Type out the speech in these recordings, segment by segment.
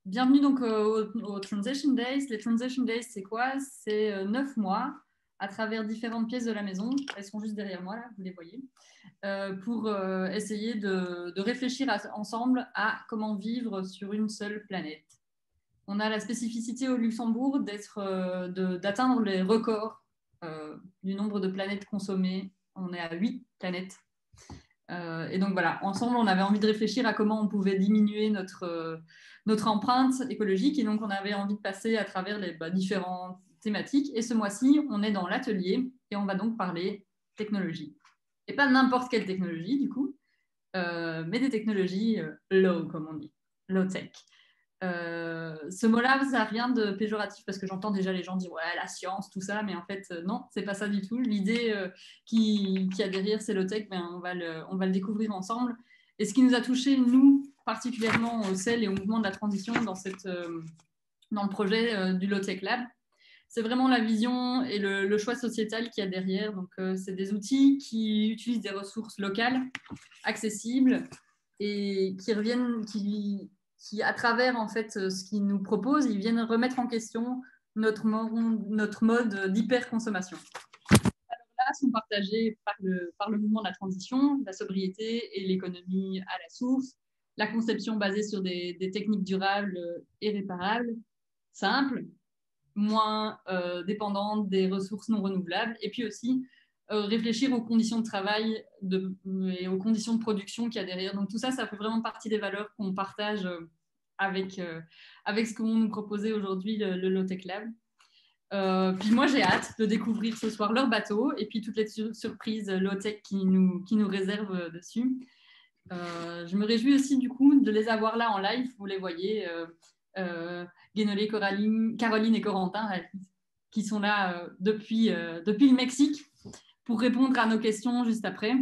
Bienvenue donc aux Transition Days. Les Transition Days, c'est quoi? C'est 9 mois à travers différentes pièces de la maison. Elles sont juste derrière moi, là, vous les voyez, pour essayer de réfléchir ensemble à comment vivre sur une seule planète. On a la spécificité au Luxembourg d'atteindre les records du nombre de planètes consommées. On est à 8 planètes. Et donc voilà, ensemble, on avait envie de réfléchir à comment on pouvait diminuer notre empreinte écologique. Et donc, on avait envie de passer à travers les différentes thématiques. Et ce mois-ci, on est dans l'atelier et on va donc parler technologie. Et pas n'importe quelle technologie, du coup, mais des technologies low, comme on dit, low-tech. Ce mot-là, ça n'a rien de péjoratif parce que j'entends déjà les gens dire ouais, la science, tout ça, mais en fait, non, c'est pas ça du tout. L'idée qui a derrière c'est low-tech, ben, on va le découvrir ensemble. Et ce qui nous a touché, nous, particulièrement au CEL et au mouvement de la transition dans le projet du low-tech lab, c'est vraiment la vision et le choix sociétal qu'il y a derrière. Donc, c'est des outils qui utilisent des ressources locales, accessibles et qui, à travers en fait ce qu'ils nous proposent, ils viennent remettre en question notre mode d'hyperconsommation. Alors là, sont partagés par le mouvement de la transition, la sobriété et l'économie à la source, la conception basée sur des techniques durables et réparables, simples, moins dépendantes des ressources non renouvelables, et puis aussi réfléchir aux conditions de travail et aux conditions de production qu'il y a derrière. Donc tout ça, ça fait vraiment partie des valeurs qu'on partage avec ce qu'on nous proposait aujourd'hui, le Low-Tech Lab. Puis moi, j'ai hâte de découvrir ce soir leur bateau et puis toutes les surprises low-tech qui nous réservent dessus. Je me réjouis aussi du coup de les avoir là en live, vous les voyez, Guénolé, Caroline et Corentin, qui sont là depuis le Mexique pour répondre à nos questions juste après.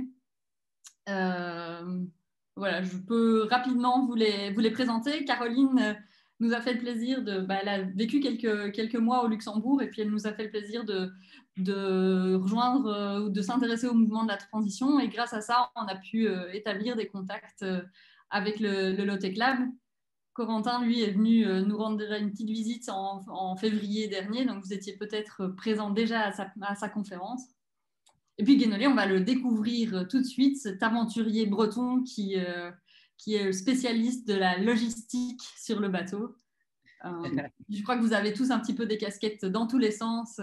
Voilà, je peux rapidement vous les présenter. Caroline nous a fait le plaisir elle a vécu quelques mois au Luxembourg et puis elle nous a fait le plaisir de rejoindre ou de s'intéresser au mouvement de la transition et grâce à ça, on a pu établir des contacts avec le Low-Tech Lab. Corentin, lui, est venu nous rendre déjà une petite visite en février dernier, donc vous étiez peut-être présent déjà à sa conférence. Et puis Guénolé, on va le découvrir tout de suite, cet aventurier breton qui est spécialiste de la logistique sur le bateau. Je crois que vous avez tous un petit peu des casquettes dans tous les sens.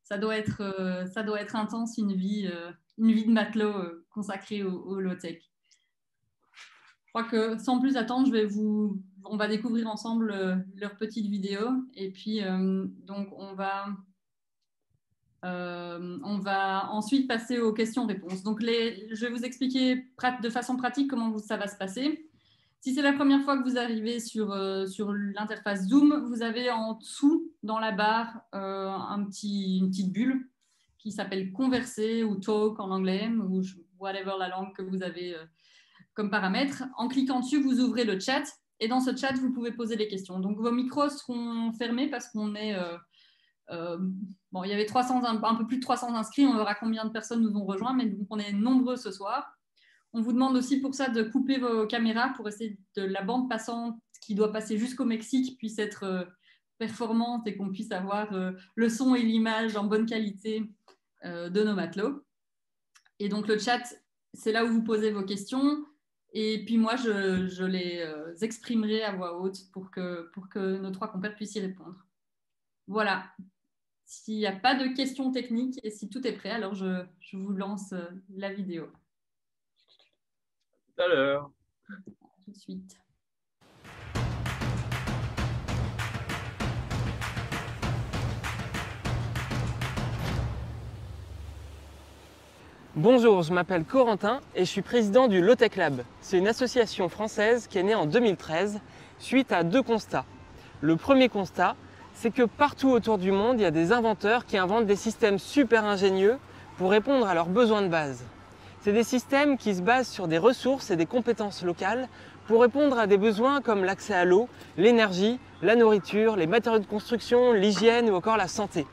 Ça doit être intense, une vie de matelot consacrée au low-tech. Je crois que sans plus attendre, on va découvrir ensemble leur petite vidéo. Et puis, donc, on va ensuite passer aux questions-réponses. Donc, je vais vous expliquer de façon pratique comment ça va se passer. Si c'est la première fois que vous arrivez sur l'interface Zoom, vous avez en dessous, dans la barre, une petite bulle qui s'appelle Converser ou Talk en anglais, ou whatever la langue que vous avez comme paramètre. En cliquant dessus, vous ouvrez le chat et dans ce chat, vous pouvez poser les questions. Donc, vos micros seront fermés parce qu'on est... bon, il y avait un peu plus de 300 inscrits, on verra combien de personnes nous ont rejoints, mais donc on est nombreux ce soir. On vous demande aussi pour ça de couper vos caméras pour essayer que la bande passante qui doit passer jusqu'au Mexique puisse être performante et qu'on puisse avoir le son et l'image en bonne qualité de nos matelots. Et donc le chat, c'est là où vous posez vos questions. Et puis moi, je les exprimerai à voix haute pour que nos 3 compères puissent y répondre. Voilà. S'il n'y a pas de questions techniques et si tout est prêt, alors je vous lance la vidéo. Tout à l'heure. Tout de suite. Bonjour, je m'appelle Corentin et je suis président du Low-Tech Lab. C'est une association française qui est née en 2013 suite à 2 constats. Le premier constat, c'est que partout autour du monde, il y a des inventeurs qui inventent des systèmes super ingénieux pour répondre à leurs besoins de base. C'est des systèmes qui se basent sur des ressources et des compétences locales pour répondre à des besoins comme l'accès à l'eau, l'énergie, la nourriture, les matériaux de construction, l'hygiène ou encore la santé.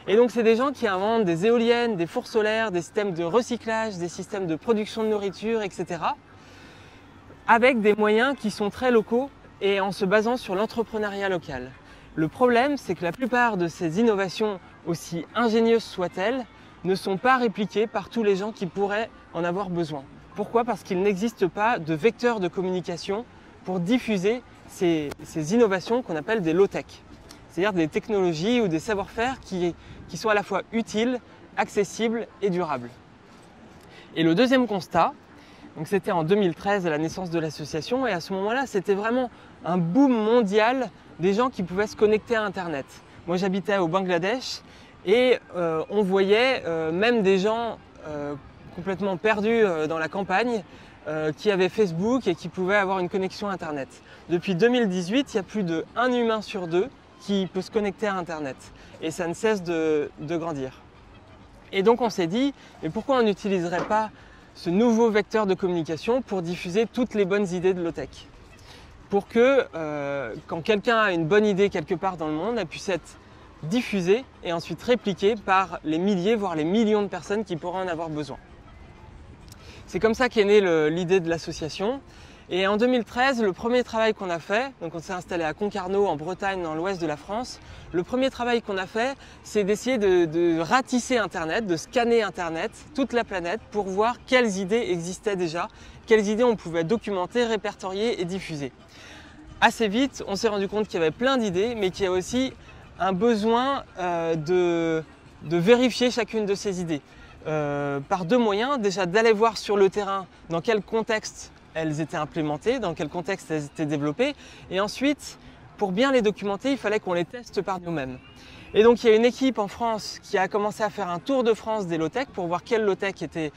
Et donc c'est des gens qui inventent des éoliennes, des fours solaires, des systèmes de recyclage, des systèmes de production de nourriture, etc. avec des moyens qui sont très locaux et en se basant sur l'entrepreneuriat local. Le problème, c'est que la plupart de ces innovations, aussi ingénieuses soient-elles, ne sont pas répliquées par tous les gens qui pourraient en avoir besoin. Pourquoi? Parce qu'il n'existe pas de vecteur de communication pour diffuser ces innovations qu'on appelle des low-tech. C'est-à-dire des technologies ou des savoir-faire qui soient à la fois utiles, accessibles et durables. Et le deuxième constat, c'était en 2013 à la naissance de l'association, et à ce moment-là, c'était vraiment un boom mondial des gens qui pouvaient se connecter à Internet. Moi, j'habitais au Bangladesh et on voyait même des gens complètement perdus dans la campagne qui avaient Facebook et qui pouvaient avoir une connexion Internet. Depuis 2018, il y a plus de 1 humain sur 2 qui peut se connecter à Internet et ça ne cesse de grandir. Et donc on s'est dit, mais pourquoi on n'utiliserait pas ce nouveau vecteur de communication pour diffuser toutes les bonnes idées de low-tech? Pour que quand quelqu'un a une bonne idée quelque part dans le monde, elle puisse être diffusée et ensuite répliquée par les milliers, voire les millions de personnes qui pourraient en avoir besoin. C'est comme ça qu'est née l'idée de l'association. Et en 2013, le premier travail qu'on a fait, donc on s'est installé à Concarneau en Bretagne, dans l'ouest de la France, le premier travail qu'on a fait, c'est d'essayer de ratisser Internet, de scanner Internet, toute la planète, pour voir quelles idées existaient déjà, quelles idées on pouvait documenter, répertorier et diffuser. Assez vite, on s'est rendu compte qu'il y avait plein d'idées, mais qu'il y a aussi un besoin de vérifier chacune de ces idées. Par deux moyens, déjà d'aller voir sur le terrain dans quel contexte elles étaient implémentées, dans quel contexte elles étaient développées, et ensuite, pour bien les documenter, il fallait qu'on les teste par nous-mêmes. Et donc il y a une équipe en France qui a commencé à faire un tour de France des low-tech pour voir quelles low-tech étaient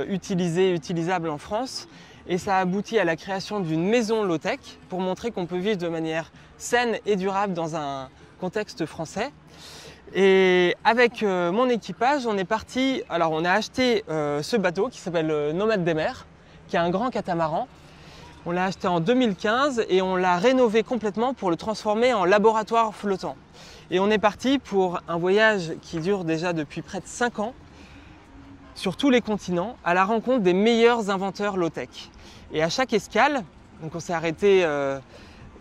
utilisables en France, et ça a abouti à la création d'une maison low-tech pour montrer qu'on peut vivre de manière saine et durable dans un contexte français. Et avec mon équipage, on est parti, alors on a acheté ce bateau qui s'appelle Nomade des mers, qui est un grand catamaran. On l'a acheté en 2015 et on l'a rénové complètement pour le transformer en laboratoire flottant. Et on est parti pour un voyage qui dure déjà depuis près de 5 ans sur tous les continents à la rencontre des meilleurs inventeurs low-tech. Et à chaque escale, donc on s'est arrêté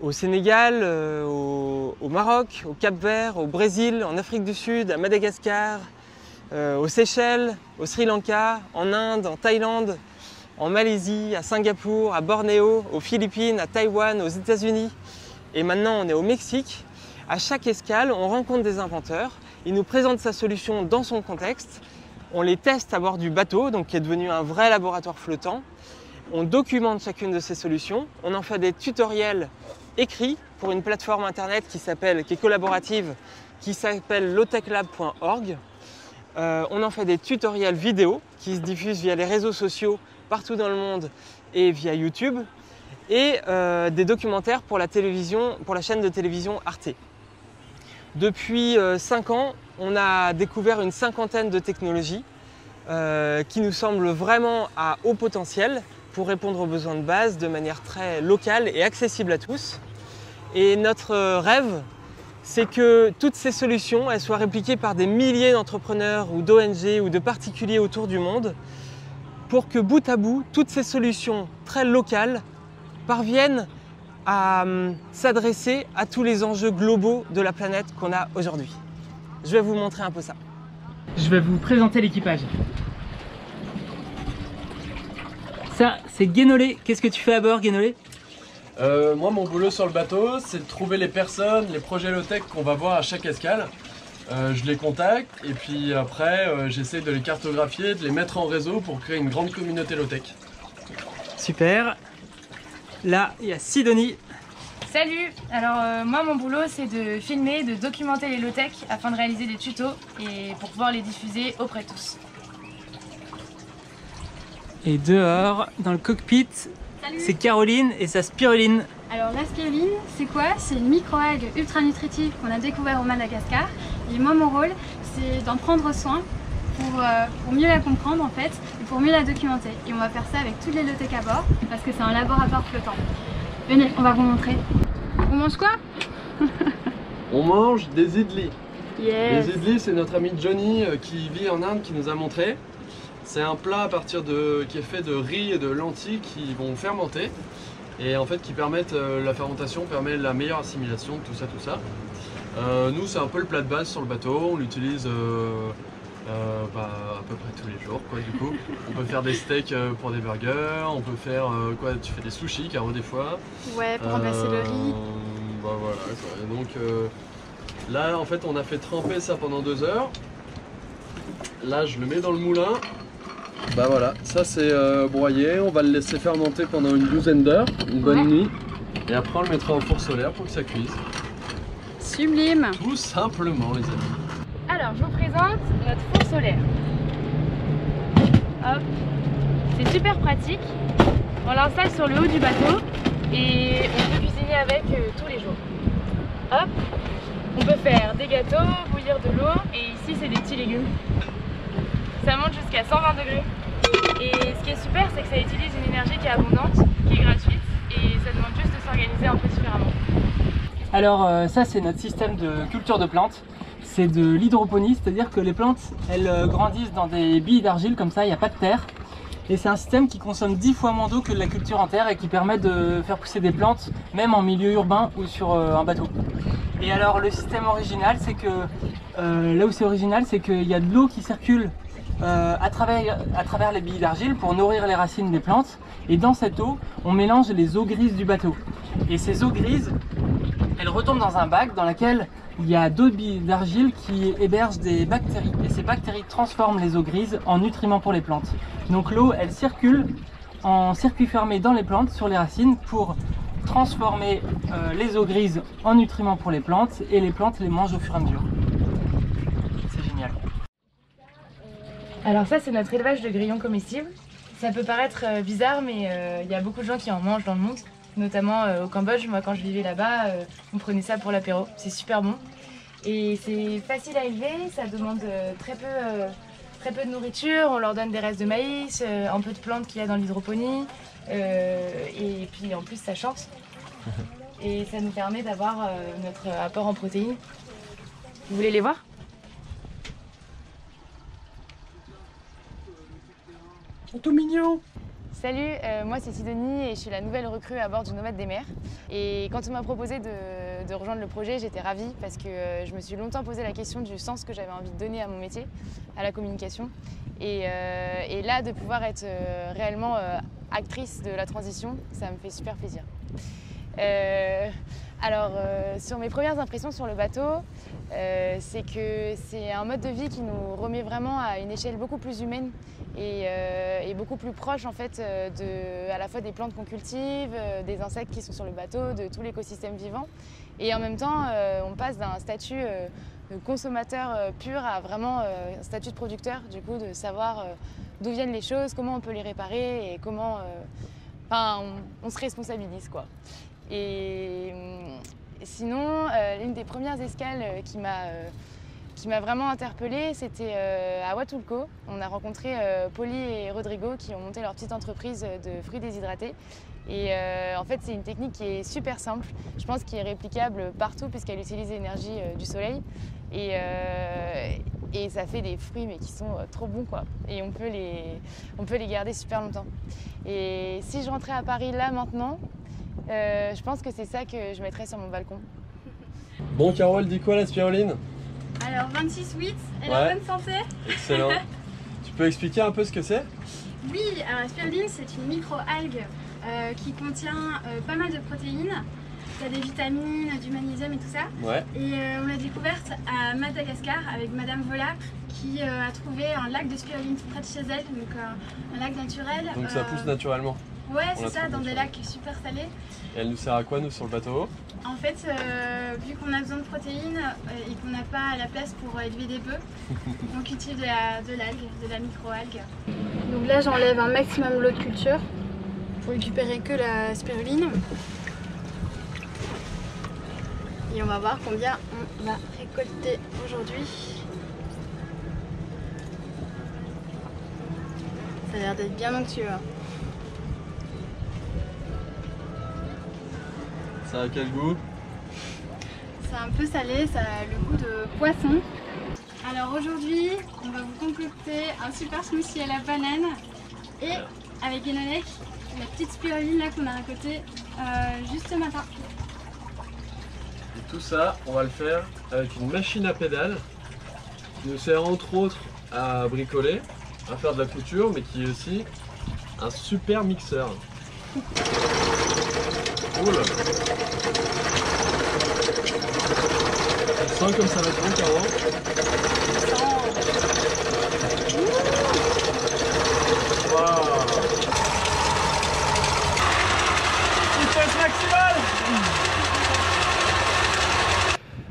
au Sénégal, au Maroc, au Cap-Vert, au Brésil, en Afrique du Sud, à Madagascar, aux Seychelles, au Sri Lanka, en Inde, en Thaïlande, en Malaisie, à Singapour, à Bornéo, aux Philippines, à Taïwan, aux États-Unis. Et maintenant, on est au Mexique. À chaque escale, on rencontre des inventeurs. Ils nous présentent sa solution dans son contexte. On les teste à bord du bateau, donc qui est devenu un vrai laboratoire flottant. On documente chacune de ces solutions. On en fait des tutoriels écrits pour une plateforme internet qui est collaborative, qui s'appelle lowtechlab.org. On en fait des tutoriels vidéo qui se diffusent via les réseaux sociaux partout dans le monde et via YouTube, et des documentaires pour la télévision, pour la chaîne de télévision Arte. Depuis 5 ans, on a découvert une 50aine de technologies qui nous semblent vraiment à haut potentiel pour répondre aux besoins de base de manière très locale et accessible à tous. Et notre rêve, c'est que toutes ces solutions elles soient répliquées par des milliers d'entrepreneurs ou d'ONG ou de particuliers autour du monde, pour que bout à bout, toutes ces solutions très locales parviennent à s'adresser à tous les enjeux globaux de la planète qu'on a aujourd'hui. Je vais vous montrer un peu ça. Je vais vous présenter l'équipage. Ça, c'est Guénolé. Qu'est-ce que tu fais à bord, Guénolé? Moi, mon boulot sur le bateau, c'est de trouver les personnes, les projets low-tech qu'on va voir à chaque escale. Je les contacte et puis après j'essaie de les cartographier, de les mettre en réseau pour créer une grande communauté low-tech. Super. Là, il y a Sidonie. Salut. Alors moi mon boulot c'est de filmer, de documenter les low-tech afin de réaliser des tutos et pour pouvoir les diffuser auprès de tous. Et dehors, dans le cockpit, c'est Caroline et sa spiruline. Alors la spiruline, c'est quoi? C'est une microalgue ultra nutritive qu'on a découvert au Madagascar. Et moi mon rôle, c'est d'en prendre soin pour mieux la comprendre en fait, et pour mieux la documenter. Et on va faire ça avec toutes les low-tech à bord, parce que c'est un laboratoire flottant. Venez, on va vous montrer. On mange quoi? On mange des idlis. Yes. Les idlis, c'est notre ami Johnny qui vit en Inde qui nous a montré. C'est un plat à partir qui est fait de riz et de lentilles qui vont fermenter. et en fait qui permettent, la fermentation permet la meilleure assimilation, tout ça. Nous c'est un peu le plat de base sur le bateau, on l'utilise à peu près tous les jours quoi, du coup. On peut faire des steaks pour des burgers, on peut faire quoi, tu fais des sushis Caro des fois. Ouais, pour remplacer le riz. Bah voilà quoi. Et donc là en fait on a fait tremper ça pendant 2 heures. Là je le mets dans le moulin. Bah voilà, ça c'est broyé, on va le laisser fermenter pendant une 12aine d'heures, une bonne nuit. Et après on le mettra au four solaire pour que ça cuise. Sublime. Tout simplement les amis. Alors, je vous présente notre four solaire. Hop, c'est super pratique. On l'installe sur le haut du bateau et on peut cuisiner avec tous les jours. Hop, on peut faire des gâteaux, bouillir de l'eau et ici c'est des petits légumes. Ça monte jusqu'à 120 degrés. Et ce qui est super, c'est que ça utilise une énergie qui est abondante, qui est gratuite et ça demande juste de s'organiser un peu différemment. Alors ça c'est notre système de culture de plantes. C'est de l'hydroponie, c'est-à-dire que les plantes elles grandissent dans des billes d'argile comme ça, il n'y a pas de terre. Et c'est un système qui consomme 10 fois moins d'eau que de la culture en terre et qui permet de faire pousser des plantes même en milieu urbain ou sur un bateau. Et alors le système original, c'est que là où c'est original, c'est qu'il y a de l'eau qui circule à travers les billes d'argile pour nourrir les racines des plantes. Et dans cette eau, on mélange les eaux grises du bateau. Et ces eaux grises, elles retombent dans un bac dans lequel il y a d'autres billes d'argile qui hébergent des bactéries. Et ces bactéries transforment les eaux grises en nutriments pour les plantes. Donc l'eau, elle circule en circuit fermé dans les plantes, sur les racines, pour transformer les eaux grises en nutriments pour les plantes. Et les plantes les mangent au fur et à mesure. C'est génial. Alors ça, c'est notre élevage de grillons comestibles. Ça peut paraître bizarre, mais il y a beaucoup de gens qui en mangent dans le monde. Notamment au Cambodge, moi quand je vivais là-bas, on prenait ça pour l'apéro, c'est super bon. Et c'est facile à élever, ça demande très peu de nourriture, on leur donne des restes de maïs, un peu de plantes qu'il y a dans l'hydroponie, et puis en plus ça chante. Et ça nous permet d'avoir notre apport en protéines. Vous voulez les voir ? Ils sont tout mignons. Salut, moi c'est Sidonie et je suis la nouvelle recrue à bord du Nomade des mers. Et quand on m'a proposé de rejoindre le projet, j'étais ravie parce que je me suis longtemps posé la question du sens que j'avais envie de donner à mon métier, à la communication. Et là, de pouvoir être réellement actrice de la transition, ça me fait super plaisir. Alors, sur mes premières impressions sur le bateau, c'est que c'est un mode de vie qui nous remet vraiment à une échelle beaucoup plus humaine et beaucoup plus proche en fait à la fois des plantes qu'on cultive, des insectes qui sont sur le bateau, de tout l'écosystème vivant. Et en même temps, on passe d'un statut de consommateur pur à vraiment un statut de producteur, du coup, de savoir d'où viennent les choses, comment on peut les réparer et comment on se responsabilise, quoi. Et sinon, l'une des premières escales qui m'a vraiment interpellée, c'était à Huatulco. On a rencontré Polly et Rodrigo qui ont monté leur petite entreprise de fruits déshydratés. Et en fait, c'est une technique qui est super simple. Je pense qu'elle est réplicable partout puisqu'elle utilise l'énergie du soleil. Et ça fait des fruits mais qui sont trop bons, quoi. Et on peut les garder super longtemps. Et si je rentrais à Paris là maintenant, je pense que c'est ça que je mettrais sur mon balcon. Bon, Carole, dis quoi la spiruline? Alors 26,8 et la bonne santé. Excellent. Tu peux expliquer un peu ce que c'est? Oui, alors la spiruline c'est une micro-algue qui contient pas mal de protéines. Il y a des vitamines, du magnésium et tout ça. Ouais. Et on l'a découverte à Madagascar avec Madame Vola qui a trouvé un lac de spiruline tout près de chez elle, donc un lac naturel. Donc ça pousse naturellement? Ouais, c'est ça, dans des lacs super salés. Et elle nous sert à quoi, nous, sur le bateau? En fait, vu qu'on a besoin de protéines et qu'on n'a pas la place pour élever des bœufs, on cultive de l'algue, de la micro-algue. Donc là, j'enlève un maximum l'eau de culture pour récupérer que la spiruline. Et on va voir combien on va récolter aujourd'hui. Ça a l'air d'être bien onctueux. Ça a quel goût? C'est un peu salé, ça a le goût de poisson. Alors aujourd'hui, on va vous concocter un super smoothie à la banane et avec Enonek, la petite spiruline là qu'on a récoltée Juste ce matin. Et tout ça, on va le faire avec une machine à pédales qui nous sert entre autres à bricoler, à faire de la couture, mais qui est aussi un super mixeur. Cool. On sent comme ça va être bon, Caro. Waouh. Vitesse maximale.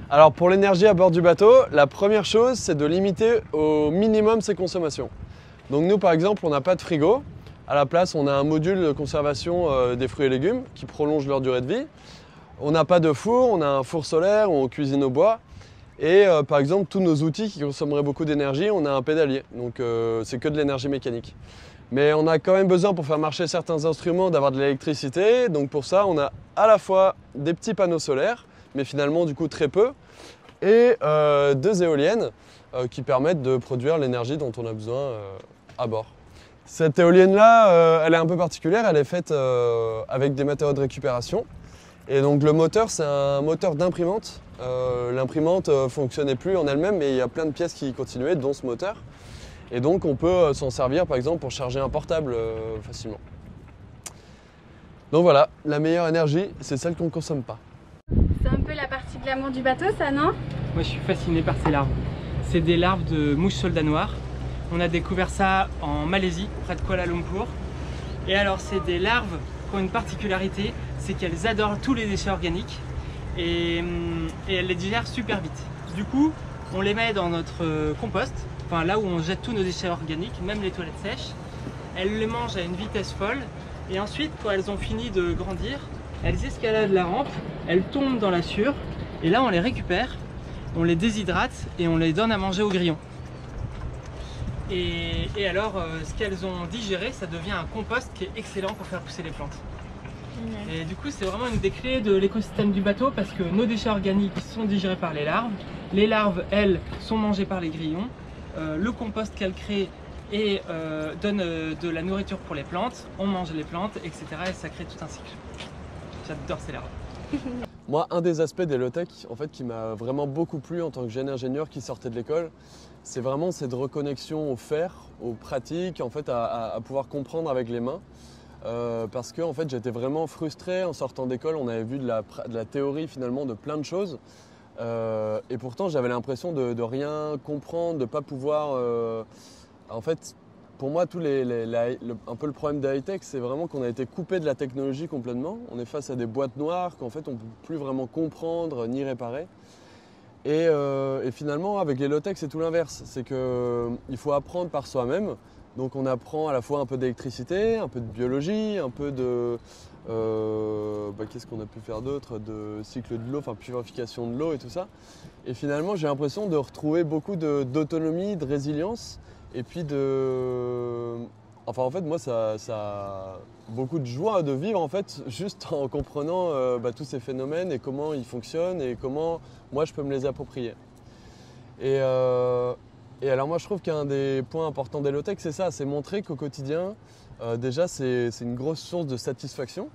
Alors pour l'énergie à bord du bateau, la première chose c'est de limiter au minimum ses consommations. Donc nous par exemple on n'a pas de frigo, à la place on a un module de conservation des fruits et légumes qui prolonge leur durée de vie. On n'a pas de four, on a un four solaire où on cuisine au bois. Et par exemple tous nos outils qui consommeraient beaucoup d'énergie, on a un pédalier, donc c'est que de l'énergie mécanique. Mais on a quand même besoin pour faire marcher certains instruments d'avoir de l'électricité, donc pour ça on a à la fois des petits panneaux solaires, mais finalement du coup très peu, et deux éoliennes qui permettent de produire l'énergie dont on a besoin à bord. Cette éolienne-là, elle est un peu particulière, elle est faite avec des matériaux de récupération. Et donc le moteur, c'est un moteur d'imprimante. L'imprimante fonctionnait plus en elle-même, mais il y a plein de pièces qui continuaient, dont ce moteur. Et donc on peut s'en servir par exemple pour charger un portable facilement. Donc voilà, la meilleure énergie, c'est celle qu'on ne consomme pas. C'est un peu la partie glamour du bateau, ça, non? Moi, je suis fasciné par ces larves. C'est des larves de mouches soldats noirs. On a découvert ça en Malaisie, près de Kuala Lumpur. Et alors, c'est des larves qui ont une particularité, c'est qu'elles adorent tous les déchets organiques et elles les digèrent super vite. Du coup, on les met dans notre compost, enfin là où on jette tous nos déchets organiques, même les toilettes sèches. Elles les mangent à une vitesse folle et ensuite, quand elles ont fini de grandir, elles escaladent la rampe, elles tombent dans la sûre et là on les récupère, on les déshydrate et on les donne à manger aux grillons. Et alors ce qu'elles ont digéré, ça devient un compost qui est excellent pour faire pousser les plantes. Et du coup c'est vraiment une des clés de l'écosystème du bateau parce que nos déchets organiques sont digérés par les larves elles sont mangées par les grillons, le compost qu'elles créent et donne de la nourriture pour les plantes, on mange les plantes, etc. et ça crée tout un cycle. J'adore ces larves. Moi, un des aspects des low-tech en fait, qui m'a vraiment beaucoup plu en tant que jeune ingénieur qui sortait de l'école, c'est vraiment cette reconnexion au faire, aux pratiques, en fait, à pouvoir comprendre avec les mains. Parce que en fait, j'étais vraiment frustré en sortant d'école. On avait vu de la théorie finalement de plein de choses. Et pourtant, j'avais l'impression de rien comprendre, de ne pas pouvoir... En fait, pour moi, un peu le problème de high-tech, c'est vraiment qu'on a été coupé de la technologie complètement. On est face à des boîtes noires qu'en fait, on ne peut plus vraiment comprendre ni réparer. Et finalement, avec les low-tech, c'est tout l'inverse. C'est qu'il faut apprendre par soi-même. Donc on apprend à la fois un peu d'électricité, un peu de biologie, un peu de... qu'est-ce qu'on a pu faire d'autre? De cycle de l'eau, enfin purification de l'eau et tout ça. Et finalement, j'ai l'impression de retrouver beaucoup d'autonomie, de résilience. Et puis Enfin en fait moi ça a beaucoup de joie de vivre en fait juste en comprenant tous ces phénomènes et comment ils fonctionnent et comment moi je peux me les approprier. Et alors moi je trouve qu'un des points importants des low-tech c'est ça, c'est montrer qu'au quotidien déjà c'est une grosse source de satisfaction.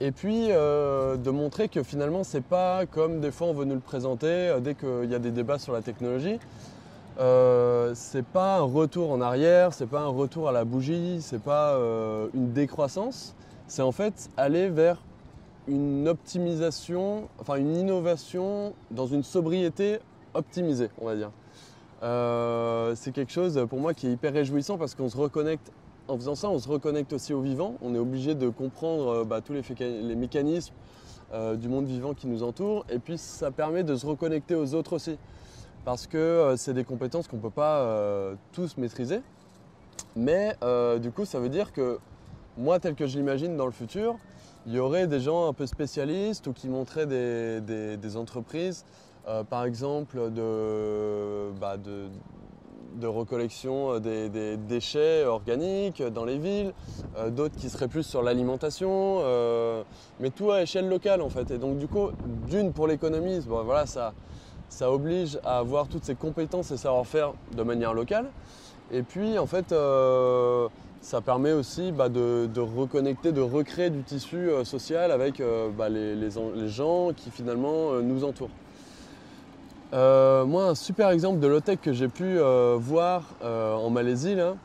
Et puis de montrer que finalement c'est pas comme des fois on veut nous le présenter dès qu'il y a des débats sur la technologie. C'est pas un retour en arrière, c'est pas un retour à la bougie, c'est pas une décroissance, c'est en fait aller vers une optimisation, enfin une innovation dans une sobriété optimisée, on va dire. C'est quelque chose pour moi qui est hyper réjouissant parce qu'on se reconnecte, en faisant ça, on se reconnecte aussi au vivant, on est obligé de comprendre tous les mécanismes du monde vivant qui nous entoure et puis ça permet de se reconnecter aux autres aussi. Parce que c'est des compétences qu'on ne peut pas tous maîtriser. Mais du coup, ça veut dire que moi, tel que je l'imagine dans le futur, il y aurait des gens un peu spécialistes ou qui montraient des entreprises, par exemple de recollection des déchets organiques dans les villes, d'autres qui seraient plus sur l'alimentation, mais tout à échelle locale en fait. Et donc du coup, d'une pour l'économie, voilà, ça oblige à avoir toutes ces compétences et savoir-faire de manière locale. Et puis en fait, ça permet aussi de reconnecter, de recréer du tissu social avec les gens qui finalement nous entourent. Moi, un super exemple de low-tech que j'ai pu voir en Malaisie, là,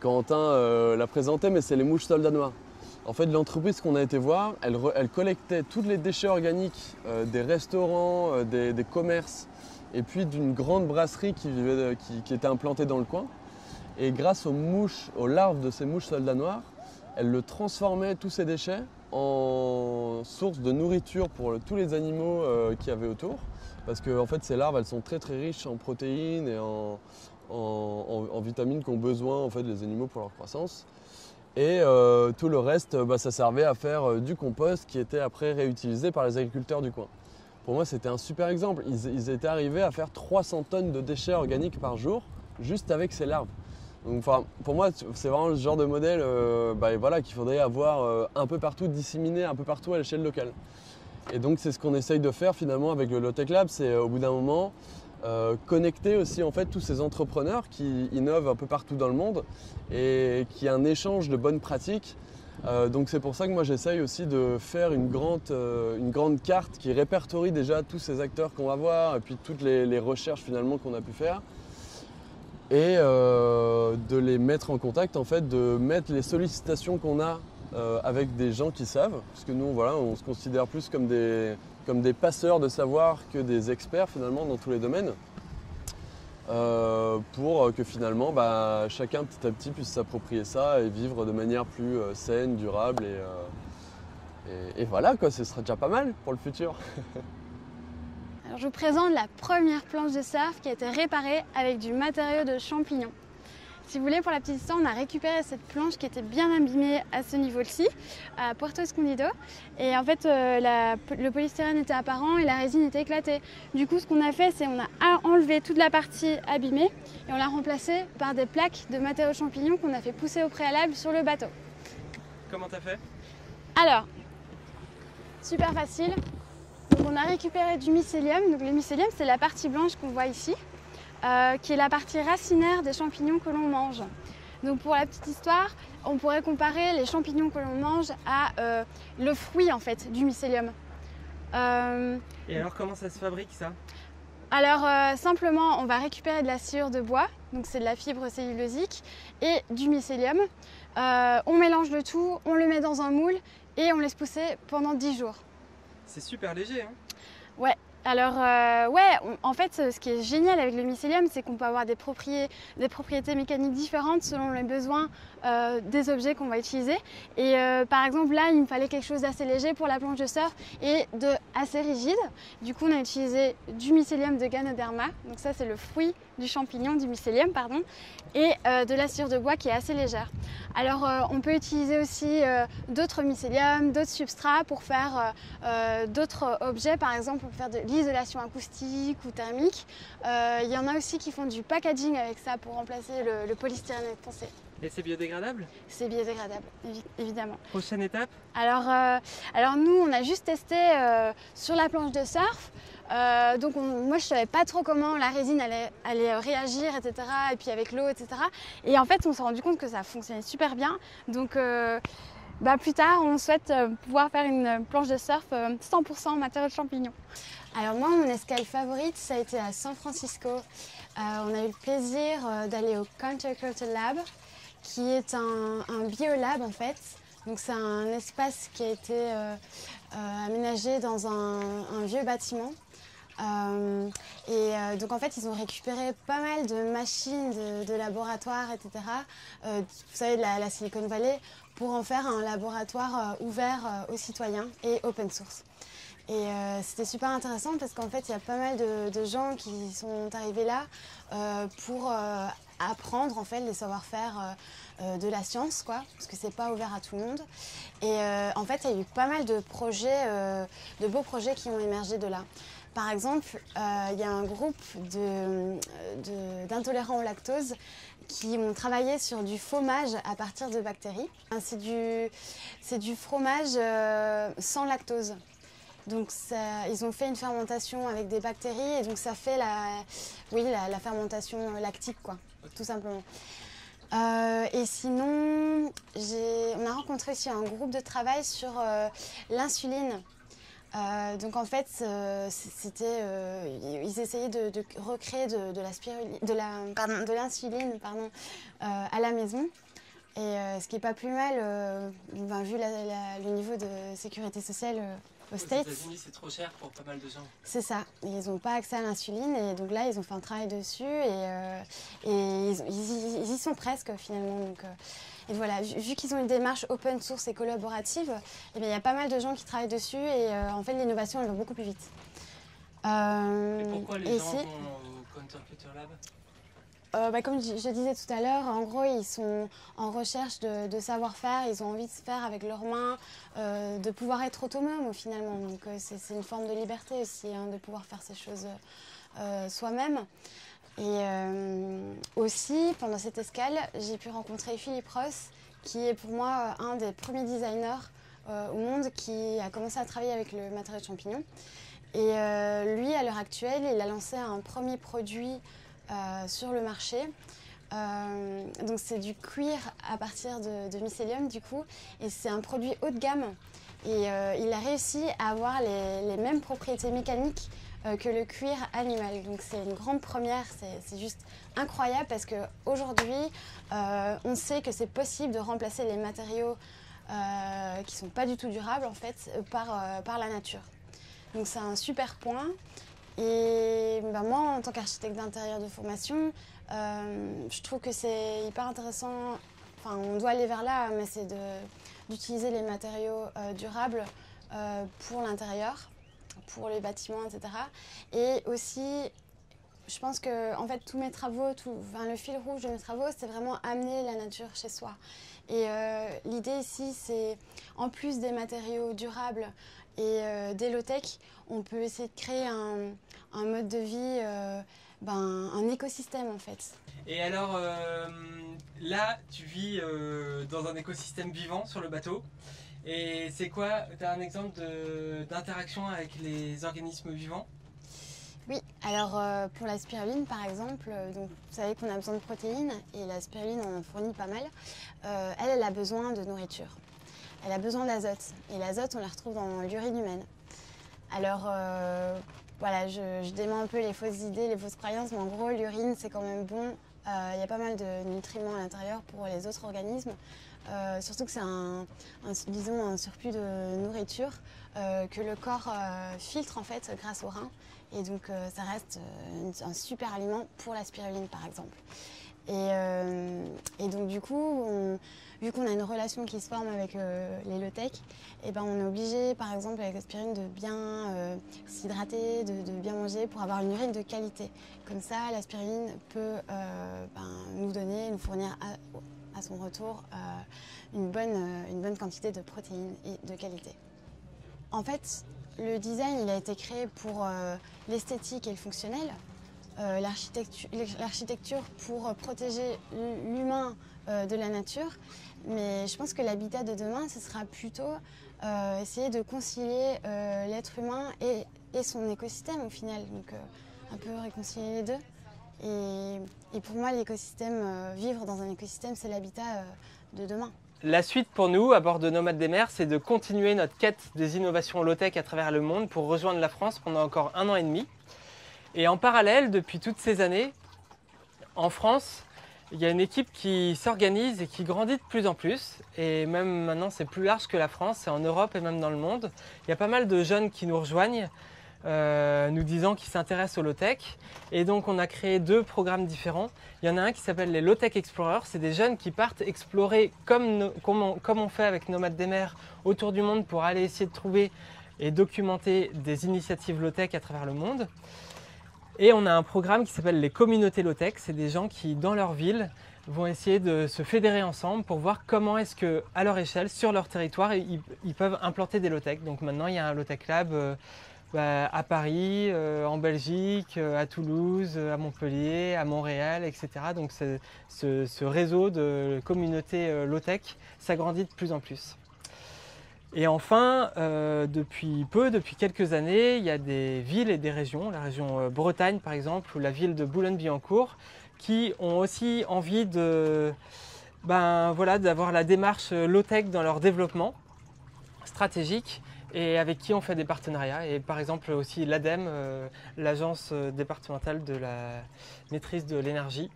Corentin l'a présenté, mais c'est les mouches soldats noirs. En fait, l'entreprise qu'on a été voir, elle collectait tous les déchets organiques des restaurants, des commerces et puis d'une grande brasserie qui était implantée dans le coin. Et grâce aux larves de ces mouches soldats noirs, elle le transformait, tous ces déchets, en source de nourriture pour tous les animaux qu'il y avait autour. Parce que en fait, ces larves, elles sont très très riches en protéines et en vitamines qu'ont besoin en fait, les animaux pour leur croissance. Et tout le reste, ça servait à faire du compost qui était après réutilisé par les agriculteurs du coin. Pour moi, c'était un super exemple. Ils étaient arrivés à faire 300 tonnes de déchets organiques par jour, juste avec ces larves. Donc, pour moi, c'est vraiment le genre de modèle qu'il faudrait avoir un peu partout, disséminé un peu partout à l'échelle locale. Et donc, c'est ce qu'on essaye de faire finalement avec le Low-Tech Lab, c'est au bout d'un moment connecter aussi en fait tous ces entrepreneurs qui innovent un peu partout dans le monde et qui a un échange de bonnes pratiques. Donc c'est pour ça que moi j'essaye aussi de faire une grande carte qui répertorie déjà tous ces acteurs qu'on va voir et puis toutes les recherches finalement qu'on a pu faire et de les mettre en contact, en fait, de mettre les sollicitations qu'on a avec des gens qui savent, parce que nous on se considère plus comme des passeurs de savoir que des experts finalement dans tous les domaines, pour que finalement chacun petit à petit puisse s'approprier ça et vivre de manière plus saine, durable et voilà quoi, ce sera déjà pas mal pour le futur. Alors, je vous présente la première planche de surf qui a été réparée avec du matériau de champignons. Si vous voulez, pour la petite histoire, on a récupéré cette planche qui était bien abîmée à ce niveau-ci, à Puerto Escondido. Et en fait, le polystyrène était apparent et la résine était éclatée. Du coup, ce qu'on a fait, c'est qu'on a enlevé toute la partie abîmée et on l'a remplacée par des plaques de matériaux champignons qu'on a fait pousser au préalable sur le bateau. Comment t'as fait? Alors, super facile. Donc, on a récupéré du mycélium. Donc, le mycélium, c'est la partie blanche qu'on voit ici. Qui est la partie racinaire des champignons que l'on mange. Donc pour la petite histoire, on pourrait comparer les champignons que l'on mange à le fruit en fait du mycélium. Et alors comment ça se fabrique ça? Alors simplement on va récupérer de la sciure de bois, donc c'est de la fibre cellulosique et du mycélium. On mélange le tout, on le met dans un moule et on laisse pousser pendant 10 jours. C'est super léger hein? Ouais. Alors en fait ce qui est génial avec le mycélium, c'est qu'on peut avoir des propriétés mécaniques différentes selon les besoins des objets qu'on va utiliser. Et par exemple là il me fallait quelque chose d'assez léger pour la planche de surf et assez rigide. Du coup on a utilisé du mycélium de Ganoderma, donc ça c'est le fruit du champignon, du mycélium pardon, et de la sciure de bois qui est assez légère. Alors on peut utiliser aussi d'autres mycéliums, d'autres substrats pour faire d'autres objets, par exemple pour faire de l'isolation acoustique ou thermique. Il y en a aussi qui font du packaging avec ça pour remplacer le polystyrène foncé. Et c'est biodégradable? C'est biodégradable, évidemment. Prochaine étape? Alors nous, on a juste testé sur la planche de surf. Donc moi, je ne savais pas trop comment la résine allait réagir, etc. Et puis avec l'eau, etc. Et en fait, on s'est rendu compte que ça fonctionnait super bien. Donc plus tard, on souhaite pouvoir faire une planche de surf 100% en matériaux de champignons. Alors moi, mon escale favorite, ça a été à San Francisco. On a eu le plaisir d'aller au Counterculture Lab, qui est un biolab en fait. Donc c'est un espace qui a été aménagé dans un vieux bâtiment. Donc en fait ils ont récupéré pas mal de machines de laboratoire, etc. Vous savez, de la Silicon Valley, pour en faire un laboratoire ouvert aux citoyens et open source. Et c'était super intéressant parce qu'en fait il y a pas mal de gens qui sont arrivés là pour apprendre en fait les savoir-faire de la science, quoi, parce que c'est pas ouvert à tout le monde. Et en fait il y a eu pas mal de projets, de beaux projets qui ont émergé de là. Par exemple, il y a un groupe d'intolérants au lactose qui ont travaillé sur du fromage à partir de bactéries. C'est du fromage sans lactose. Donc ils ont fait une fermentation avec des bactéries et donc ça fait la fermentation lactique, quoi, tout simplement. Et sinon, on a rencontré aussi un groupe de travail sur l'insuline. Donc en fait, ils essayaient de recréer de l'insuline à la maison. Et ce qui n'est pas plus mal, vu le niveau de sécurité sociale aux States. Aux États-Unis, c'est trop cher pour pas mal de gens. C'est ça. Ils n'ont pas accès à l'insuline. Et donc là, ils ont fait un travail dessus. Et ils y sont presque finalement. Donc, et voilà, vu qu'ils ont une démarche open source et collaborative, eh bien, il y a pas mal de gens qui travaillent dessus. Et en fait, l'innovation, elle va beaucoup plus vite. Et pourquoi les gens vont au Counterculture Lab ? Comme je disais tout à l'heure, en gros, ils sont en recherche de savoir-faire, ils ont envie de se faire avec leurs mains, de pouvoir être autonomes finalement. Donc c'est une forme de liberté aussi, hein, de pouvoir faire ces choses soi-même. Et aussi, pendant cette escale, j'ai pu rencontrer Philippe Ross, qui est pour moi un des premiers designers au monde qui a commencé à travailler avec le matériau de champignon. Et lui, à l'heure actuelle, il a lancé un premier produit sur le marché. Donc c'est du cuir à partir de mycélium du coup, et c'est un produit haut de gamme, et il a réussi à avoir les mêmes propriétés mécaniques que le cuir animal. Donc c'est une grande première, c'est juste incroyable parce qu'aujourd'hui on sait que c'est possible de remplacer les matériaux qui sont pas du tout durables en fait par la nature. Donc c'est un super point. Et moi, en tant qu'architecte d'intérieur de formation, je trouve que c'est hyper intéressant. Enfin, on doit aller vers là, mais c'est d'utiliser les matériaux durables pour l'intérieur, pour les bâtiments, etc. Et aussi, je pense que en fait, tous mes travaux, le fil rouge de mes travaux, c'est vraiment amener la nature chez soi. Et l'idée ici, c'est en plus des matériaux durables et des low-tech, on peut essayer de créer un mode de vie, un écosystème en fait. Et alors, là, tu vis dans un écosystème vivant sur le bateau. Et c'est quoi, tu as un exemple d'interaction avec les organismes vivants ? Oui, alors pour la spiruline par exemple, donc, vous savez qu'on a besoin de protéines et la spiruline on en fournit pas mal. Elle a besoin de nourriture. Elle a besoin d'azote. Et l'azote, on la retrouve dans l'urine humaine. Alors, voilà, je dément un peu les fausses idées, les fausses croyances, mais en gros, l'urine, c'est quand même bon. Il y a pas mal de nutriments à l'intérieur pour les autres organismes. Surtout que c'est un surplus de nourriture que le corps filtre en fait grâce aux reins. Et donc, ça reste un super aliment pour la spiruline, par exemple. Et donc, du coup, vu qu'on a une relation qui se forme avec les low-tech, on est obligé, par exemple, avec la spiruline, de bien s'hydrater, de bien manger pour avoir une urine de qualité. Comme ça, la spiruline peut nous fournir à son retour une bonne quantité de protéines et de qualité. En fait, le design, il a été créé pour l'esthétique et le fonctionnel. L'architecture pour protéger l'humain de la nature. Mais je pense que l'habitat de demain, ce sera plutôt essayer de concilier l'être humain et son écosystème au final. Donc un peu réconcilier les deux. Et pour moi, l'écosystème, vivre dans un écosystème, c'est l'habitat de demain. La suite pour nous, à bord de Nomades des mers, c'est de continuer notre quête des innovations low-tech à travers le monde pour rejoindre la France pendant encore 1 an et demi. Et en parallèle, depuis toutes ces années, en France, il y a une équipe qui s'organise et qui grandit de plus en plus. Et même maintenant, c'est plus large que la France, c'est en Europe et même dans le monde. Il y a pas mal de jeunes qui nous rejoignent, nous disant qu'ils s'intéressent au low-tech. Et donc, on a créé 2 programmes différents. Il y en a un qui s'appelle les Low-Tech Explorers. C'est des jeunes qui partent explorer, comme on fait avec Nomades des mers, autour du monde pour aller essayer de trouver et documenter des initiatives low-tech à travers le monde. Et on a un programme qui s'appelle les communautés low-tech. C'est des gens qui, dans leur ville, vont essayer de se fédérer ensemble pour voir comment est-ce que, à leur échelle, sur leur territoire, ils peuvent implanter des low-tech. Donc maintenant, il y a un low-tech lab à Paris, en Belgique, à Toulouse, à Montpellier, à Montréal, etc. Donc ce réseau de communautés low-tech s'agrandit de plus en plus. Et enfin, depuis quelques années, il y a des villes et des régions, la région Bretagne par exemple, ou la ville de Boulogne-Billancourt, qui ont aussi envie d'avoir la démarche low-tech dans leur développement stratégique et avec qui on fait des partenariats. Et par exemple aussi l'ADEME, l'Agence départementale de la maîtrise de l'énergie.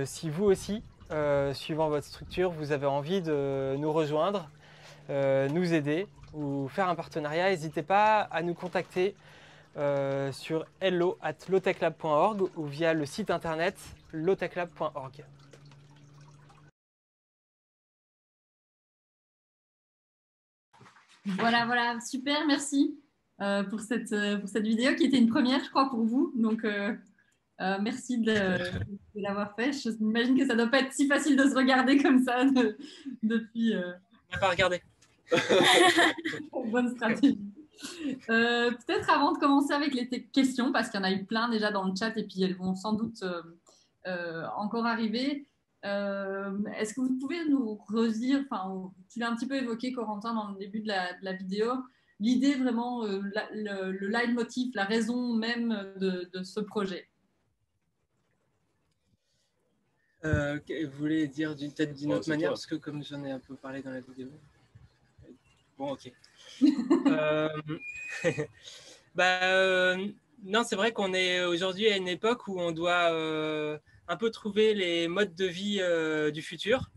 Si vous aussi, suivant votre structure, vous avez envie de nous rejoindre, nous aider ou faire un partenariat, n'hésitez pas à nous contacter sur hello@lowtechlab.org ou via le site internet lowtechlab.org. Voilà, super, merci pour cette vidéo qui était une première, je crois, pour vous. Donc, merci de l'avoir fait. Je m'imagine que ça ne doit pas être si facile de se regarder comme ça depuis. On n'a pas regardé. Bonne stratégie. Peut-être avant de commencer avec les questions, parce qu'il y en a eu plein déjà dans le chat et puis elles vont sans doute encore arriver. Est-ce que vous pouvez nous redire, enfin, tu l'as un petit peu évoqué, Corentin, dans le début de la vidéo, l'idée vraiment, le leitmotiv, la raison même de ce projet? Vous voulez dire peut-être d'une autre manière, parce que comme j'en ai un peu parlé dans la vidéo. Bon, ok. Non, c'est vrai qu'on est aujourd'hui à une époque où on doit un peu trouver les modes de vie du futur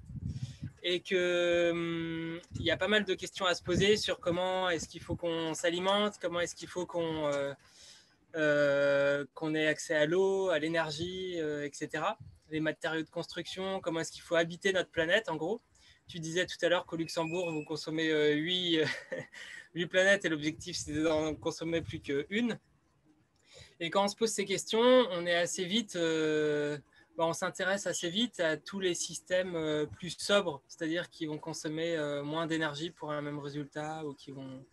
et qu'il y a pas mal de questions à se poser sur comment est-ce qu'il faut qu'on s'alimente, comment est-ce qu'il faut qu'on ait accès à l'eau, à l'énergie, etc. Les matériaux de construction, comment est-ce qu'il faut habiter notre planète en gros. Tu disais tout à l'heure qu'au Luxembourg, vous consommez 8 planètes et l'objectif, c'est d'en consommer plus qu'une. Et quand on se pose ces questions, on est assez vite, on s'intéresse assez vite à tous les systèmes plus sobres, c'est-à-dire qui vont consommer moins d'énergie pour un même résultat ou qui vont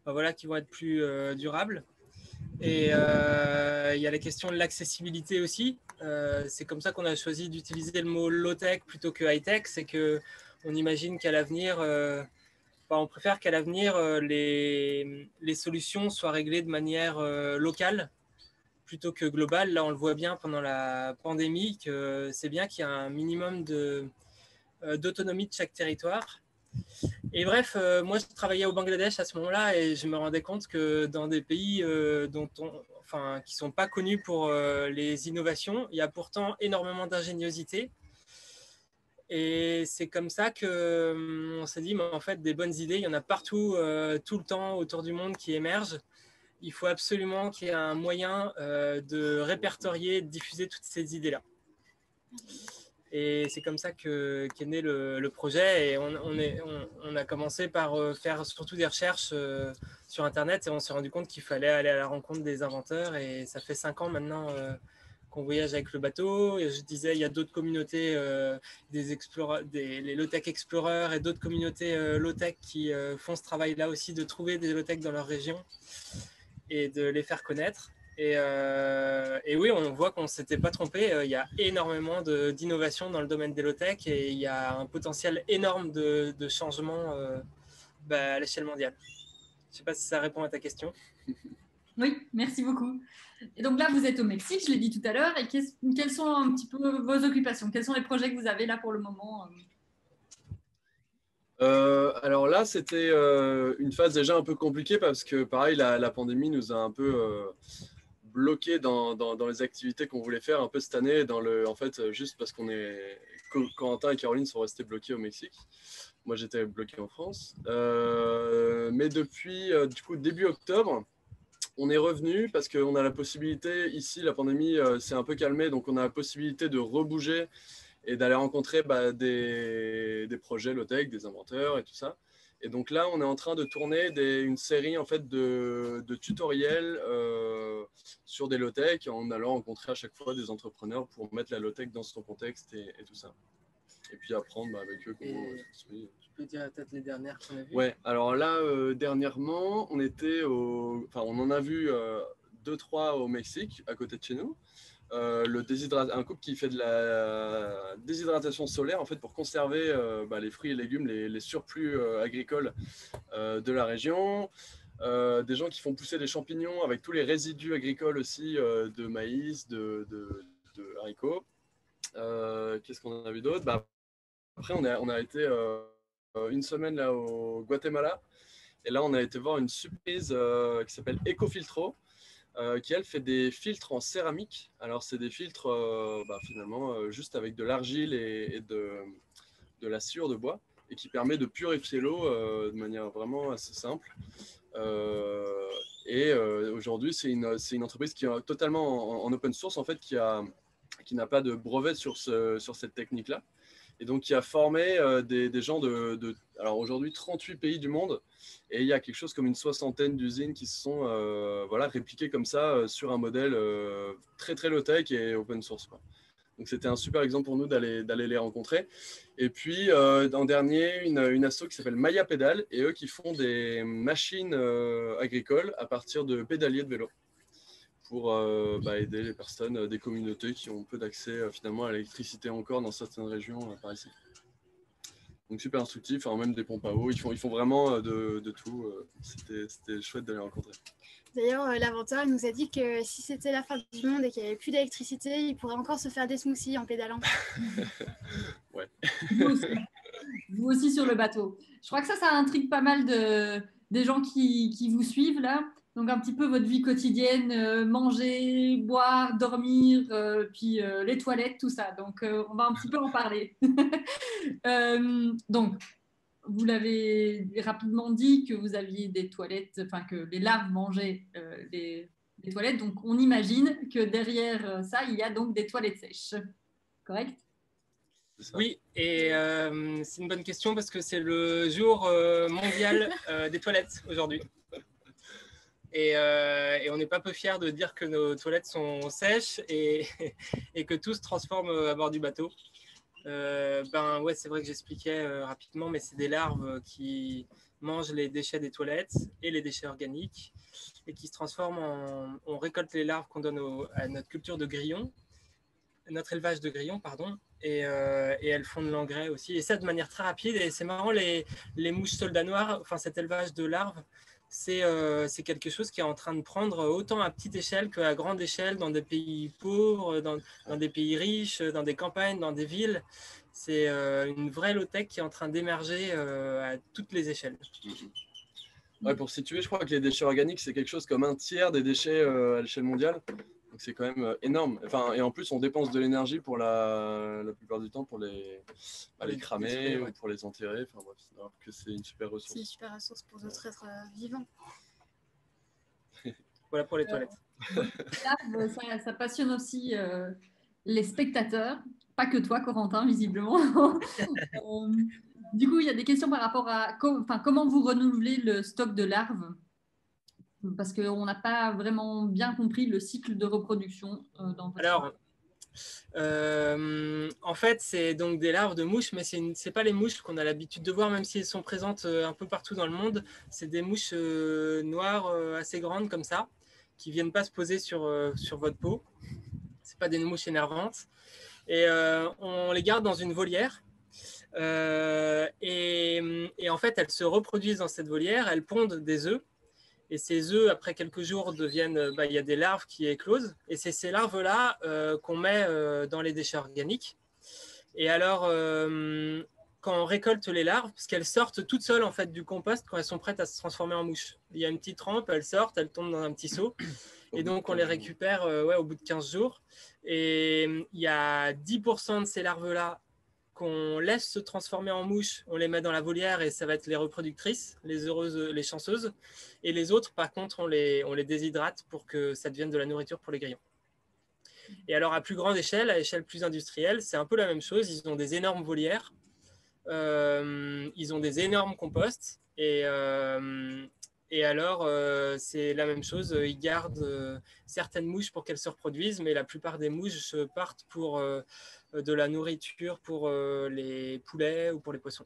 être plus durables. Et il y a la question de l'accessibilité aussi. C'est comme ça qu'on a choisi d'utiliser le mot low-tech plutôt que high-tech. C'est qu'on imagine qu'à l'avenir, on préfère qu'à l'avenir, les solutions soient réglées de manière locale plutôt que globale. Là, on le voit bien pendant la pandémie, que c'est bien qu'il y a un minimum d'autonomie de chaque territoire. Et bref, moi je travaillais au Bangladesh à ce moment-là et je me rendais compte que dans des pays qui ne sont pas connus pour les innovations, il y a pourtant énormément d'ingéniosité. Et c'est comme ça qu'on s'est dit, mais en fait, des bonnes idées, il y en a partout, tout le temps, autour du monde qui émergent. Il faut absolument qu'il y ait un moyen de répertorier, de diffuser toutes ces idées-là. Et c'est comme ça qu'est né le projet. Et on a commencé par faire surtout des recherches sur Internet et on s'est rendu compte qu'il fallait aller à la rencontre des inventeurs. Et ça fait 5 ans maintenant qu'on voyage avec le bateau. Et je disais, il y a d'autres communautés, les low-tech explorers et d'autres communautés low-tech qui font ce travail-là aussi, de trouver des low-tech dans leur région et de les faire connaître. Et oui, on voit qu'on ne s'était pas trompé. Il y a énormément d'innovation dans le domaine des low-tech et il y a un potentiel énorme de changement à l'échelle mondiale. Je ne sais pas si ça répond à ta question. Oui, merci beaucoup. Et donc là, vous êtes au Mexique, je l'ai dit tout à l'heure. Et quelles sont un petit peu vos occupations? Quels sont les projets que vous avez là pour le moment? Alors là, c'était une phase déjà un peu compliquée parce que pareil, la pandémie nous a un peu bloqué dans les activités qu'on voulait faire un peu cette année, en fait, juste parce Corentin et Caroline sont restés bloqués au Mexique. Moi, j'étais bloqué en France. Mais depuis du coup début octobre, on est revenu parce qu'on a la possibilité, ici, la pandémie s'est un peu calmée, donc on a la possibilité de rebouger et d'aller rencontrer des projets low-tech, des inventeurs et tout ça. Et donc là, on est en train de tourner une série en fait, de tutoriels sur des low-tech en allant rencontrer à chaque fois des entrepreneurs pour mettre la low-tech dans son contexte et tout ça. Et puis apprendre avec eux comment construire. Tu peux dire peut-être les dernières qu'on a vues? Ouais, alors là, dernièrement, on en a vu 2-3 au Mexique, à côté de chez nous. un couple qui fait de la déshydratation solaire en fait, pour conserver les fruits et légumes, les surplus agricoles de la région. Des gens qui font pousser des champignons avec tous les résidus agricoles aussi de maïs, de haricots. Qu'est-ce qu'on a vu d'autre? Après, on a été une semaine là au Guatemala. Et là, on a été voir une surprise qui s'appelle Ecofiltro, qui, elle, fait des filtres en céramique. Alors, c'est des filtres, finalement, juste avec de l'argile et de la sciure de bois, et qui permet de purifier l'eau de manière vraiment assez simple. Aujourd'hui, c'est une entreprise qui est totalement en open source, en fait, qui n'a pas de brevet sur cette technique-là. Et donc, qui a formé des gens alors aujourd'hui, 38 pays du monde. Et il y a quelque chose comme une soixantaine d'usines qui se sont répliquées comme ça sur un modèle très, très low-tech et open source, quoi. Donc, c'était un super exemple pour nous d'aller les rencontrer. Et puis, en dernier, une asso qui s'appelle Maya Pédale, et eux qui font des machines agricoles à partir de pédaliers de vélo, pour aider les personnes des communautés qui ont peu d'accès finalement à l'électricité encore dans certaines régions par ici. Donc super instructif, même des pompes à eau, ils font vraiment de tout. C'était chouette de les rencontrer. D'ailleurs, l'inventeur nous a dit que si c'était la fin du monde et qu'il n'y avait plus d'électricité, il pourrait encore se faire des smoothies en pédalant. Ouais. Vous aussi sur le bateau. Je crois que ça intrigue pas mal des gens qui vous suivent là. Donc un petit peu votre vie quotidienne, manger, boire, dormir, puis les toilettes, tout ça. Donc on va un petit peu en parler. Donc vous l'avez rapidement dit que vous aviez des toilettes, enfin que les larves mangeaient les toilettes. Donc on imagine que derrière ça, il y a donc des toilettes sèches. Correct ? Oui, et c'est une bonne question parce que c'est le jour mondial des toilettes aujourd'hui. Et on n'est pas peu fiers de dire que nos toilettes sont sèches et que tout se transforme à bord du bateau. Ouais, c'est vrai que j'expliquais rapidement, mais c'est des larves qui mangent les déchets des toilettes et les déchets organiques et qui se transforment on récolte les larves qu'on donne à notre culture de grillons, notre élevage de grillons, pardon, et elles font de l'engrais aussi, et ça de manière très rapide. Et c'est marrant, les mouches soldats noirs, enfin cet élevage de larves, c'est quelque chose qui est en train de prendre autant à petite échelle qu'à grande échelle dans des pays pauvres, dans des pays riches, dans des campagnes, dans des villes. C'est une vraie low-tech qui est en train d'émerger à toutes les échelles. Ouais, pour situer, je crois que les déchets organiques, c'est quelque chose comme un tiers des déchets à l'échelle mondiale. Donc c'est quand même énorme. Enfin, et en plus, on dépense de l'énergie pour la plupart du temps pour les cramer ou pour les enterrer. Enfin bref, alors que c'est une super ressource. C'est une super ressource pour notre être vivant. Voilà pour les toilettes. Ça passionne aussi les spectateurs, pas que toi, Corentin, visiblement. Du coup, il y a des questions par rapport à comment vous renouvelez le stock de larves, parce qu'on n'a pas vraiment bien compris le cycle de reproduction dans votre... Alors, en fait, c'est donc des larves de mouches, mais c'est pas les mouches qu'on a l'habitude de voir, même si elles sont présentes un peu partout dans le monde. C'est des mouches noires assez grandes comme ça, qui viennent pas se poser sur votre peau. C'est pas des mouches énervantes. Et on les garde dans une volière. Et en fait, elles se reproduisent dans cette volière, elles pondent des œufs. Et ces œufs, après quelques jours, il y a des larves qui éclosent. Et c'est ces larves-là qu'on met dans les déchets organiques. Et alors, quand on récolte les larves, parce qu'elles sortent toutes seules en fait, du compost quand elles sont prêtes à se transformer en mouches. Il y a une petite rampe, elles sortent, elles tombent dans un petit seau. Et donc, on les récupère au bout de 15 jours. Et il y a 10% de ces larves-là qu'on laisse se transformer en mouches, on les met dans la volière et ça va être les reproductrices, les heureuses, les chanceuses. Et les autres, par contre, on les déshydrate pour que ça devienne de la nourriture pour les grillons. Et alors, à plus grande échelle, à échelle plus industrielle, c'est un peu la même chose. Ils ont des énormes volières, ils ont des énormes composts. Et alors, c'est la même chose. Ils gardent certaines mouches pour qu'elles se reproduisent, mais la plupart des mouches partent pour de la nourriture pour les poulets ou pour les poissons.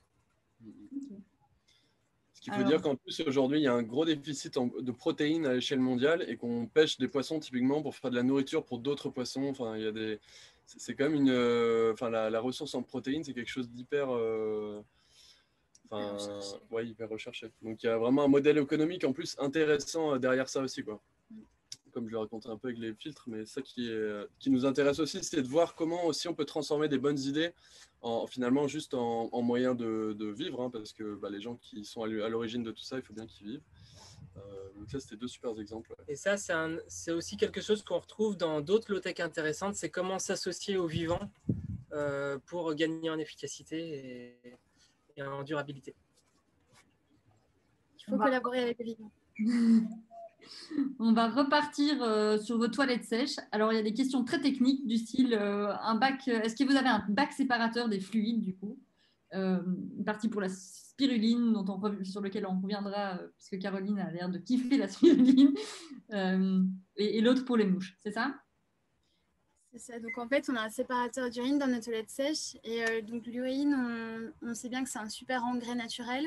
Ce qu'il faut dire qu'en plus, aujourd'hui, il y a un gros déficit de protéines à l'échelle mondiale et qu'on pêche des poissons typiquement pour faire de la nourriture pour d'autres poissons. Enfin, il y a des... C'est quand même une... Enfin, la ressource en protéines, c'est quelque chose d'hyper... Ouais, hyper recherché. Donc, il y a vraiment un modèle économique en plus intéressant derrière ça aussi, quoi. Comme je l'ai raconté un peu avec les filtres, mais ça qui nous intéresse aussi, c'est de voir comment aussi on peut transformer des bonnes idées finalement juste en moyen de vivre, hein, parce que les gens qui sont à l'origine de tout ça, il faut bien qu'ils vivent. Donc ça, c'était deux super exemples. Et ça, c'est aussi quelque chose qu'on retrouve dans d'autres low-tech intéressantes, c'est comment s'associer au vivant pour gagner en efficacité et en durabilité. Il faut collaborer avec le vivant. On va repartir sur vos toilettes sèches. Alors, il y a des questions très techniques du style un bac. Est-ce que vous avez un bac séparateur des fluides, du coup une partie pour la spiruline, sur lequel on reviendra, puisque Caroline a l'air de kiffer la spiruline, et l'autre pour les mouches, c'est ça? C'est ça. Donc, en fait, on a un séparateur d'urine dans nos toilettes sèches. Et donc, l'urine, on sait bien que c'est un super engrais naturel.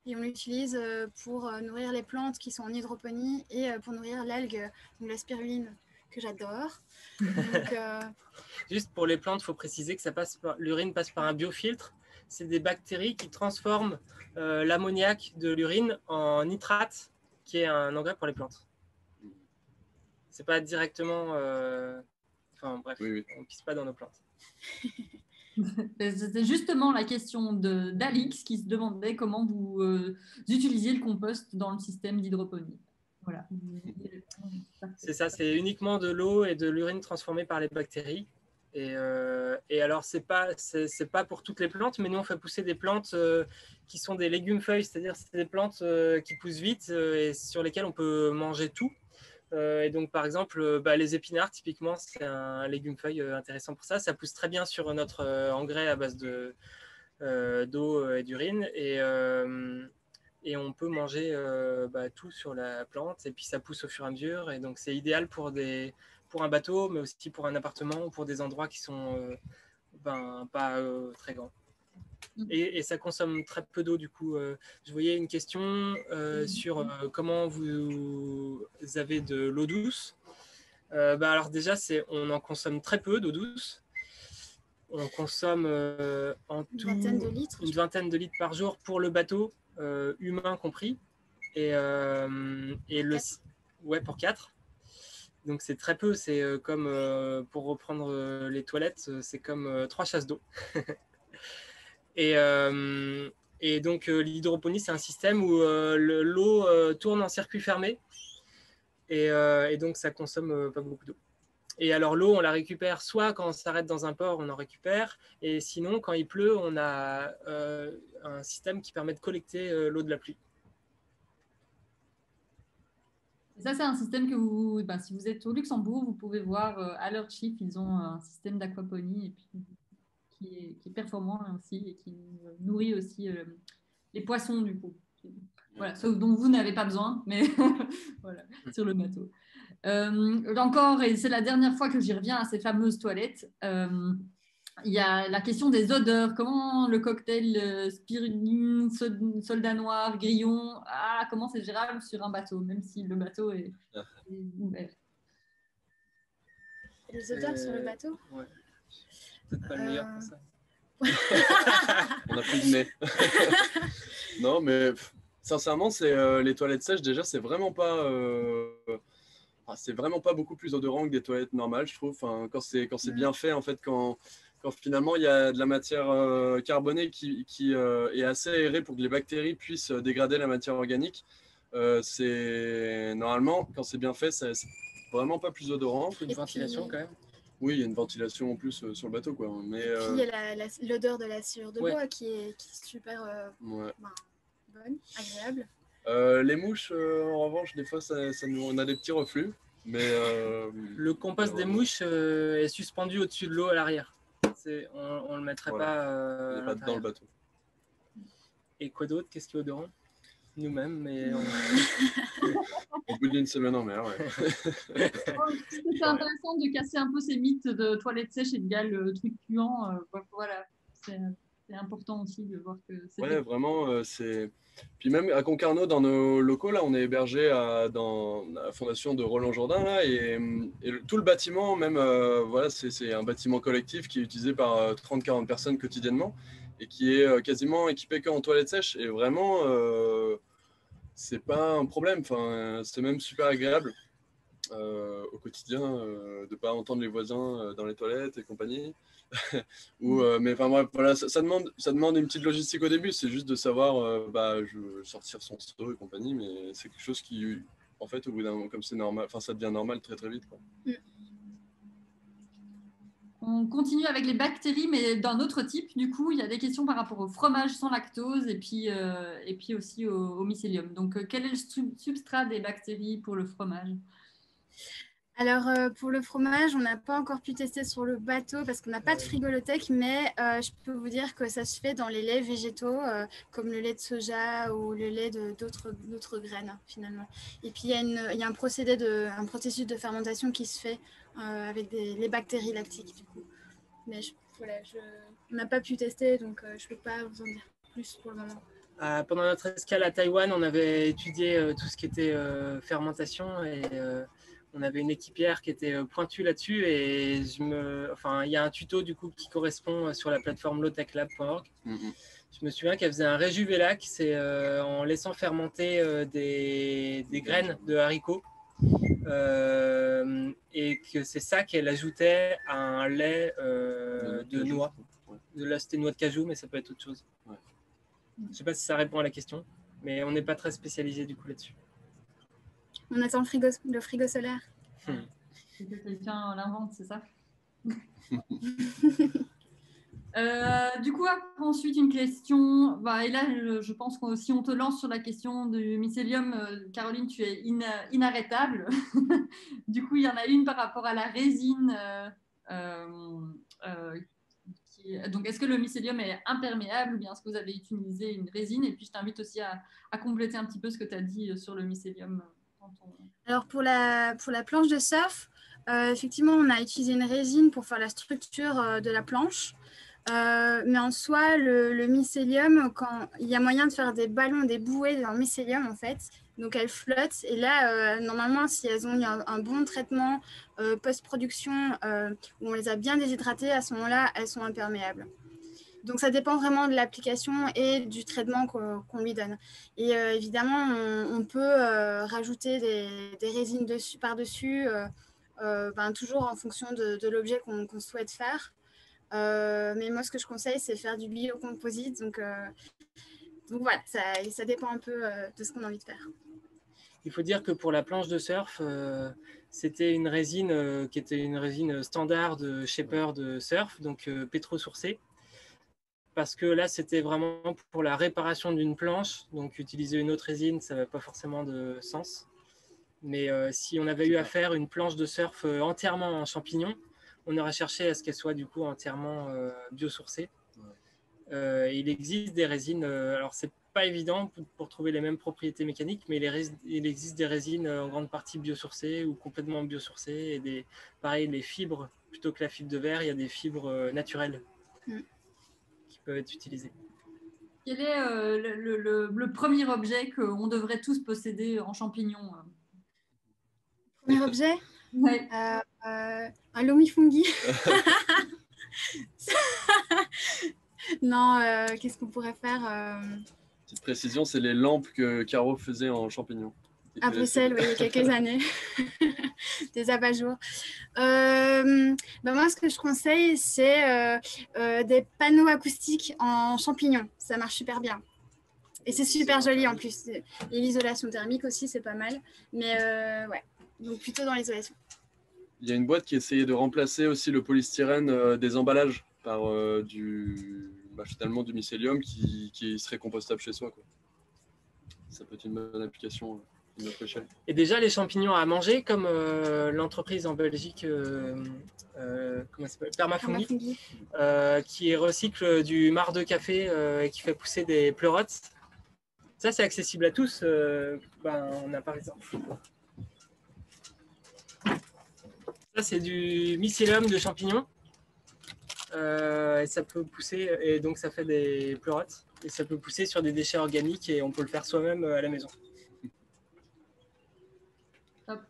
Et on l'utilise pour nourrir les plantes qui sont en hydroponie et pour nourrir l'algue, donc la spiruline, que j'adore. Donc, Juste pour les plantes, il faut préciser que l'urine passe par un biofiltre. C'est des bactéries qui transforment l'ammoniac de l'urine en nitrate, qui est un engrais pour les plantes. C'est pas directement... Enfin bref, oui. On ne pisse pas dans nos plantes. C'était justement la question d'Alix qui se demandait comment vous utilisiez le compost dans le système d'hydroponie. Voilà. C'est ça, c'est uniquement de l'eau et de l'urine transformée par les bactéries. Et alors, c'est pas pour toutes les plantes, mais nous, on fait pousser des plantes qui sont des légumes-feuilles, c'est-à-dire c'est des plantes qui poussent vite et sur lesquelles on peut manger tout. Et donc, par exemple, les épinards, typiquement, c'est un légume-feuille intéressant pour ça. Ça pousse très bien sur notre engrais à base d'eau et d'urine. Et on peut manger tout sur la plante. Et puis, ça pousse au fur et à mesure. Et donc, c'est idéal pour un bateau, mais aussi pour un appartement ou pour des endroits qui sont pas très grands. Et ça consomme très peu d'eau, du coup. Je voyais une question sur comment vous avez de l'eau douce. Alors déjà, on en consomme très peu d'eau douce. On consomme en tout une vingtaine de litres par jour pour le bateau, humain compris. Pour 4. Donc c'est très peu, c'est comme, pour reprendre les toilettes, c'est comme 3 chasses d'eau. Et donc l'hydroponie, c'est un système où l'eau tourne en circuit fermé et donc ça consomme pas beaucoup d'eau. Et alors l'eau, on la récupère soit quand on s'arrête dans un port, on en récupère, et sinon quand il pleut, on a un système qui permet de collecter l'eau de la pluie. Et ça, c'est un système que si vous êtes au Luxembourg, vous pouvez voir à leur chiffre, ils ont un système d'aquaponie et puis qui est performant aussi et qui nourrit aussi les poissons du coup. Voilà, sauf dont vous n'avez pas besoin, mais voilà, sur le bateau. Encore, et c'est la dernière fois que j'y reviens à ces fameuses toilettes, il y a la question des odeurs. Comment le cocktail spiruline, soldat noir, grillon, comment c'est gérable sur un bateau, même si le bateau est ouvert. Les odeurs sur le bateau? Ouais. Peut-être pas le meilleur pour ça. On n'a plus de nez. Non, mais sincèrement, les toilettes sèches, déjà, c'est vraiment pas beaucoup plus odorant que des toilettes normales, je trouve. Enfin, quand c'est bien fait, en fait, quand finalement il y a de la matière carbonée qui est assez aérée pour que les bactéries puissent dégrader la matière organique, normalement, quand c'est bien fait, c'est vraiment pas plus odorant. Une ventilation quand même. Oui, il y a une ventilation en plus sur le bateau, quoi. Mais, puis il y a l'odeur de la sciure de bois qui est super bonne, agréable. Les mouches, en revanche, des fois, on a des petits reflux. Mais le compost des mouches est suspendu au-dessus de l'eau à l'arrière. On ne le mettrait pas dans le bateau. Et quoi d'autre? Qu'est-ce qui est odorant? Nous-mêmes, mais au bout d'une semaine en mer, ouais. C'est intéressant de casser un peu ces mythes de toilettes sèches et de gars le truc puant. Voilà. c'est important aussi de voir que c'est... Ouais, vraiment, c'est... Puis même à Concarneau, dans nos locaux, là, on est hébergé dans la fondation de Roland Jourdain, là, tout le bâtiment, même, voilà, c'est un bâtiment collectif qui est utilisé par 30-40 personnes quotidiennement et qui est quasiment équipé qu'en toilettes sèches. Et vraiment, c'est pas un problème, enfin, c'est même super agréable au quotidien de ne pas entendre les voisins dans les toilettes et compagnie. Mais enfin bref, voilà, ça demande une petite logistique au début, c'est juste de savoir sortir son seau et compagnie, mais c'est quelque chose qui, en fait, au bout d'un moment, comme c'est normal, enfin ça devient normal très très vite, quoi. On continue avec les bactéries, mais d'un autre type. Du coup, il y a des questions par rapport au fromage sans lactose et puis aussi au mycélium. Donc, quel est le substrat des bactéries pour le fromage? Alors, pour le fromage, on n'a pas encore pu tester sur le bateau parce qu'on n'a pas de frigolothèque, mais je peux vous dire que ça se fait dans les laits végétaux, comme le lait de soja ou le lait d'autres graines, finalement. Et puis, il y a un processus de fermentation qui se fait avec les bactéries lactiques, du coup. Mais on n'a pas pu tester, donc je ne peux pas vous en dire plus pour le moment. Pendant notre escale à Taïwan, on avait étudié tout ce qui était fermentation et on avait une équipière qui était pointue là-dessus et il y a un tuto du coup qui correspond sur la plateforme lowtechlab.org. Je me souviens qu'elle faisait un réjuvelac, c'est en laissant fermenter des graines de haricots et que c'est ça qu'elle ajoutait à un lait de noix. Là c'était noix de cajou, mais ça peut être autre chose. Ouais. Je ne sais pas si ça répond à la question, mais on n'est pas très spécialisé du coup là-dessus. On attend le frigo solaire. C'est que quelqu'un l'invente, c'est ça? Du coup, ensuite, une question. Et là, je pense que si on te lance sur la question du mycélium, Caroline, tu es inarrêtable. Du coup, il y en a une par rapport à la résine. Donc, est-ce que le mycélium est imperméable ou bien est-ce que vous avez utilisé une résine? Et puis, je t'invite aussi à compléter un petit peu ce que tu as dit sur le mycélium. Alors, pour la planche de surf, effectivement, on a utilisé une résine pour faire la structure de la planche. Mais en soi, le mycélium, il y a moyen de faire des ballons, des bouées dans le mycélium, en fait. Donc, elles flottent. Et là, normalement, si elles ont eu un bon traitement post-production, où on les a bien déshydratées, à ce moment-là, elles sont imperméables. Donc, ça dépend vraiment de l'application et du traitement qu'on lui donne. Et évidemment, on peut rajouter des résines par-dessus, toujours en fonction de l'objet qu'on souhaite faire. Mais moi, ce que je conseille, c'est faire du biocomposite. Donc voilà, ça dépend un peu de ce qu'on a envie de faire. Il faut dire que pour la planche de surf, c'était une résine qui était une résine standard de shaper de surf, donc pétro-sourcée. Parce que là, c'était vraiment pour la réparation d'une planche. Donc utiliser une autre résine, ça n'avait pas forcément de sens. Mais si on avait eu à faire une planche de surf entièrement en champignons, on aurait cherché à ce qu'elle soit du coup entièrement biosourcée. Il existe des résines, alors c'est pas évident pour trouver les mêmes propriétés mécaniques, mais il existe des résines en grande partie biosourcées ou complètement biosourcées. Et pareil, les fibres, plutôt que la fibre de verre, il y a des fibres naturelles qui peuvent être utilisées. Quel est le premier objet qu'on devrait tous posséder en champignons? Premier objet? Ouais. Un lomifungi. Non, qu'est-ce qu'on pourrait faire? Petite précision, c'est les lampes que Caro faisait en champignons. À Bruxelles, oui, il y a quelques années. Des abat-jours. Moi, ce que je conseille, c'est des panneaux acoustiques en champignons. Ça marche super bien. Et c'est super joli en plus. Et l'isolation thermique aussi, c'est pas mal. Mais ouais, donc plutôt dans l'isolation. Il y a une boîte qui essayait de remplacer aussi le polystyrène des emballages par finalement du mycélium qui serait compostable chez soi, quoi. Ça peut être une bonne application à notre échelle. Et déjà, les champignons à manger, comme l'entreprise en Belgique comment ça s'appelle, Permafungi, qui recycle du marc de café et qui fait pousser des pleurotes. Ça, c'est accessible à tous. On a par exemple. Ça, c'est du mycélium de champignons. et ça peut pousser, et donc ça fait des pleurotes, et ça peut pousser sur des déchets organiques et on peut le faire soi-même à la maison. Top.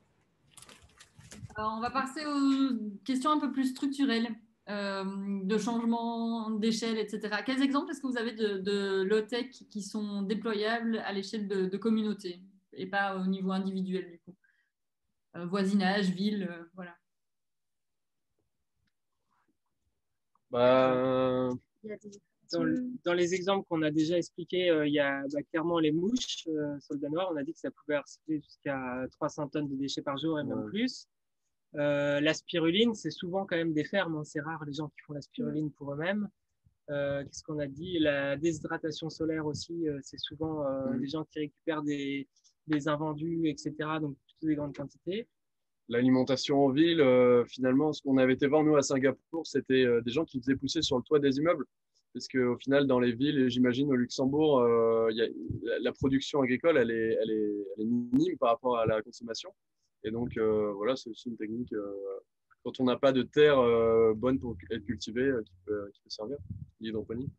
Alors, on va passer aux questions un peu plus structurelles, de changement d'échelle, etc. Quels exemples est-ce que vous avez de low-tech qui sont déployables à l'échelle de communauté et pas au niveau individuel du coup? Voisinage, ville, voilà. Bah, Il y a des... Dans les exemples qu'on a déjà expliqués, il y a clairement les mouches soldats noirs. On a dit que ça pouvait recycler jusqu'à 300 tonnes de déchets par jour et même plus. La spiruline, c'est souvent quand même des fermes. Hein. C'est rare les gens qui font la spiruline pour eux-mêmes. Qu'est-ce qu'on a dit? La déshydratation solaire aussi, c'est souvent des gens qui récupèrent des invendus, etc. Donc plutôt des grandes quantités. l'alimentation en ville, finalement, ce qu'on avait été voir, nous, à Singapour, c'était des gens qui faisaient pousser sur le toit des immeubles. Parce qu'au final, dans les villes, et j'imagine au Luxembourg, la production agricole, elle est minime par rapport à la consommation. Et donc, voilà, c'est aussi une technique, quand on n'a pas de terre bonne pour être cultivée, qui peut servir, l'hydroponie.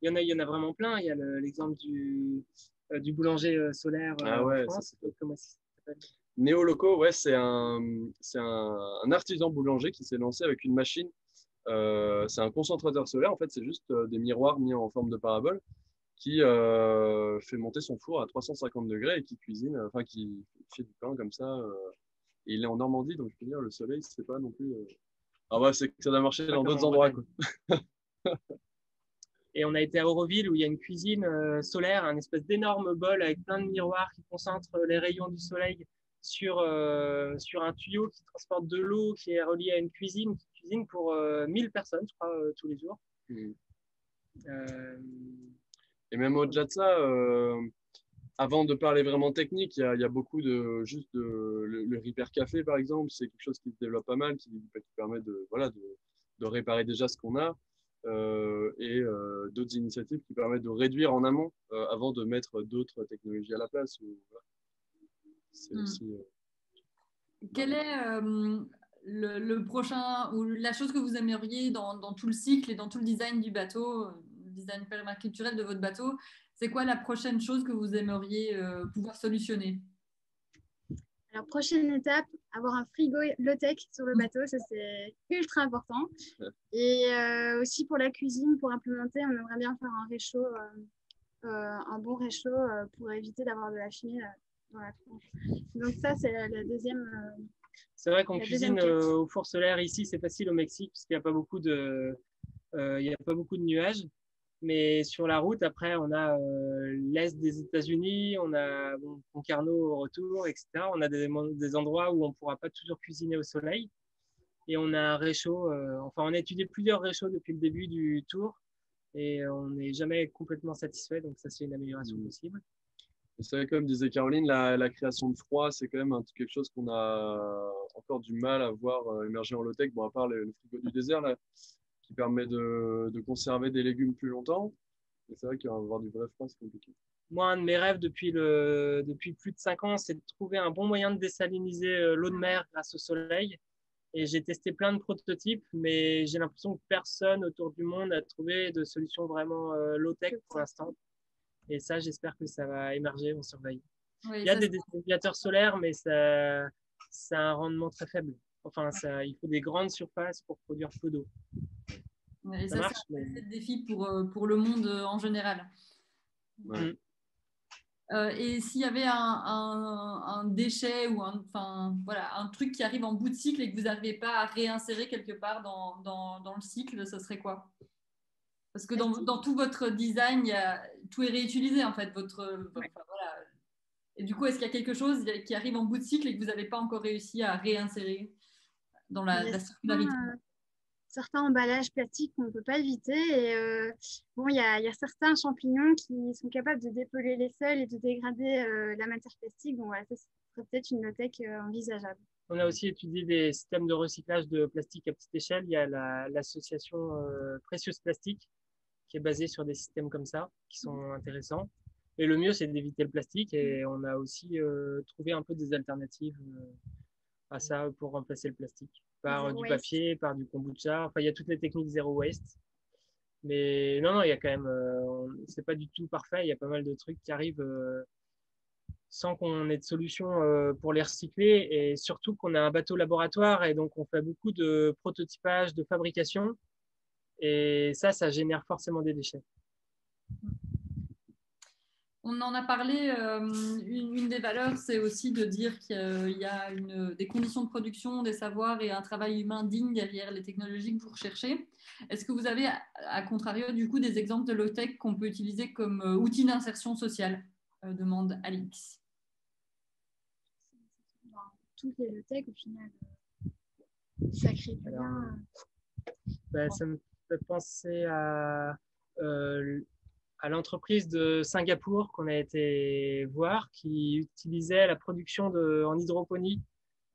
Il y en a vraiment plein. Il y a l'exemple du boulanger solaire Ah ouais, en France. ça, Comment ça s'appelle? Néoloco, ouais, c'est un artisan boulanger qui s'est lancé avec une machine. C'est un concentrateur solaire, en fait, c'est juste des miroirs mis en forme de parabole qui fait monter son four à 350 degrés et qui cuisine, enfin, qui fait du pain comme ça. Et il est en Normandie, donc je peux dire, le soleil, c'est pas non plus. Ah ouais, c'est que ça doit marcher dans d'autres endroits, quoi. Et on a été à Auroville où il y a une cuisine solaire, un espèce d'énorme bol avec plein de miroirs qui concentrent les rayons du soleil sur un tuyau qui transporte de l'eau qui est relié à une cuisine qui cuisine pour 1000 personnes, je crois, tous les jours. Et même au-delà de ça, avant de parler vraiment technique, il y a beaucoup de juste le Repair Café, par exemple, c'est quelque chose qui se développe pas mal, qui permet de réparer déjà ce qu'on a. Et d'autres initiatives qui permettent de réduire en amont avant de mettre d'autres technologies à la place. Voilà. C'est aussi, Quel est le prochain ou la chose que vous aimeriez dans tout le cycle et dans tout le design du bateau, le design permaculturel de votre bateau? C'est quoi la prochaine chose que vous aimeriez pouvoir solutionner? Alors, prochaine étape, avoir un frigo low-tech sur le bateau, ça c'est ultra important. Et aussi pour la cuisine, pour implémenter, on aimerait bien faire un réchaud, un bon réchaud pour éviter d'avoir de la fumée dans la tronche. Donc ça, c'est la deuxième. C'est vrai qu'on cuisine au four solaire ici, c'est facile au Mexique parce qu'il n'y a pas beaucoup de nuages. Mais sur la route, après, on a l'est des États-Unis, on a Concarneau au retour, etc. On a des endroits où on ne pourra pas toujours cuisiner au soleil. Et on a un réchaud, enfin, on a étudié plusieurs réchauds depuis le début du tour et on n'est jamais complètement satisfait. Donc, ça, c'est une amélioration possible. C'est vrai, comme disait Caroline, la création de froid, c'est quand même quelque chose qu'on a encore du mal à voir émerger en low-tech, bon, à part le frigo du désert, là, qui permet de conserver des légumes plus longtemps. Et c'est vrai qu'avoir du vrai froid, c'est compliqué. Moi, un de mes rêves depuis plus de 5 ans, c'est de trouver un bon moyen de désaliniser l'eau de mer grâce au soleil. Et j'ai testé plein de prototypes, mais j'ai l'impression que personne autour du monde a trouvé de solution vraiment low-tech pour l'instant. Et ça, j'espère que ça va émerger, on surveille. Oui, il y a des désalinisateurs solaires, mais ça a un rendement très faible. Enfin, il faut des grandes surfaces pour produire peu d'eau. Et ça marche, c'est le défi pour le monde en général. Ouais. Et s'il y avait un déchet ou un truc qui arrive en bout de cycle et que vous n'arrivez pas à réinsérer quelque part dans le cycle, ce serait quoi? Parce que dans tout votre design, tout est réutilisé en fait. Voilà. Et du coup, est-ce qu'il y a quelque chose qui arrive en bout de cycle et que vous n'avez pas encore réussi à réinsérer dans la circularité? Certains emballages plastiques qu'on ne peut pas éviter. Et il y a certains champignons qui sont capables de dépeler les sols et de dégrader la matière plastique. Donc voilà, ça serait peut-être une low-tech envisageable. On a aussi étudié des systèmes de recyclage de plastique à petite échelle. Il y a l'association Précieuse Plastique qui est basée sur des systèmes comme ça, qui sont intéressants. Et le mieux, c'est d'éviter le plastique. Et on a aussi trouvé un peu des alternatives à ça pour remplacer le plastique. par Zero du waste. papier, par du kombucha. Enfin, il y a toutes les techniques zéro waste. Mais non, il y a quand même, c'est pas du tout parfait. Il y a pas mal de trucs qui arrivent sans qu'on ait de solution pour les recycler et surtout qu'on a un bateau laboratoire et donc on fait beaucoup de prototypage, de fabrication et ça génère forcément des déchets. On en a parlé, une des valeurs, c'est aussi de dire qu'il y a des conditions de production, des savoirs et un travail humain digne derrière les technologies que vous recherchez. Est-ce que vous avez, à contrario, du coup, des exemples de low-tech qu'on peut utiliser comme outil d'insertion sociale demande Alix. Dans toutes les low-tech, au final, ça crée du lien. Ça me fait penser à l'entreprise de Singapour qu'on a été voir qui utilisait la production en hydroponie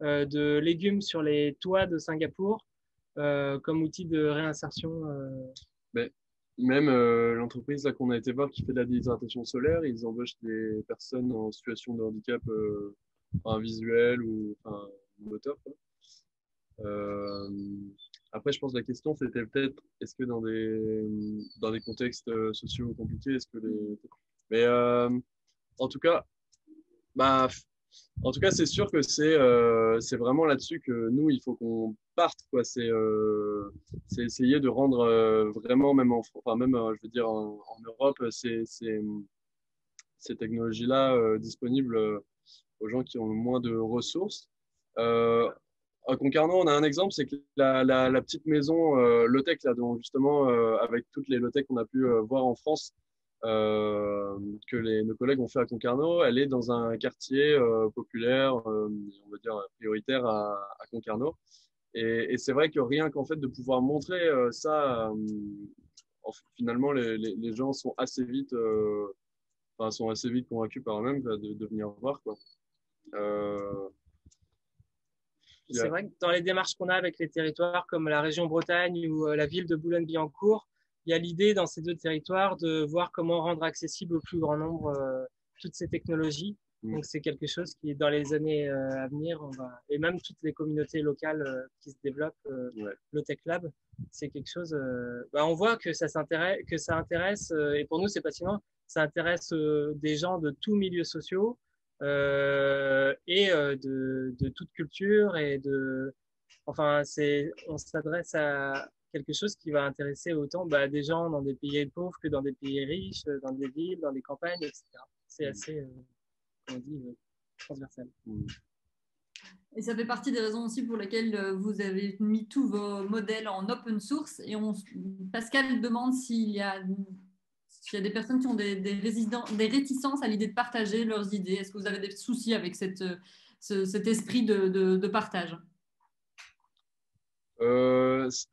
de légumes sur les toits de Singapour comme outil de réinsertion. Même l'entreprise là qu'on a été voir qui fait de la déshydratation solaire, ils embauchent des personnes en situation de handicap visuel ou moteur, quoi. Après, je pense que la question, c'était peut-être, est-ce que dans des contextes sociaux compliqués, est-ce que les... Mais en tout cas, c'est sûr que c'est vraiment là-dessus que nous, il faut qu'on parte, quoi. C'est essayer de rendre vraiment, même je veux dire, en Europe, ces technologies-là disponibles aux gens qui ont moins de ressources. À Concarneau, on a un exemple, c'est que la petite maison low-tech, là, dont justement, avec toutes les low-tech qu'on a pu voir en France, que nos collègues ont fait à Concarneau, elle est dans un quartier populaire, on va dire prioritaire à Concarneau. Et c'est vrai que rien qu'en fait de pouvoir montrer ça, finalement, les gens sont assez vite convaincus par eux-mêmes de venir voir, quoi. C'est vrai que dans les démarches qu'on a avec les territoires comme la région Bretagne ou la ville de Boulogne-Billancourt, il y a l'idée dans ces deux territoires de voir comment rendre accessible au plus grand nombre toutes ces technologies. Donc c'est quelque chose qui, dans les années à venir, et même toutes les communautés locales qui se développent, le Tech Lab, c'est quelque chose. On voit que ça intéresse, et pour nous c'est passionnant, ça intéresse des gens de tous milieux sociaux. Et de toute culture on s'adresse à quelque chose qui va intéresser autant des gens dans des pays pauvres que dans des pays riches, dans des villes, dans des campagnes, etc. C'est assez, transversal. Et ça fait partie des raisons aussi pour lesquelles vous avez mis tous vos modèles en open source. Et Pascal demande s'il y a des personnes qui ont des réticences à l'idée de partager leurs idées. Est-ce que vous avez des soucis avec cet esprit de partage?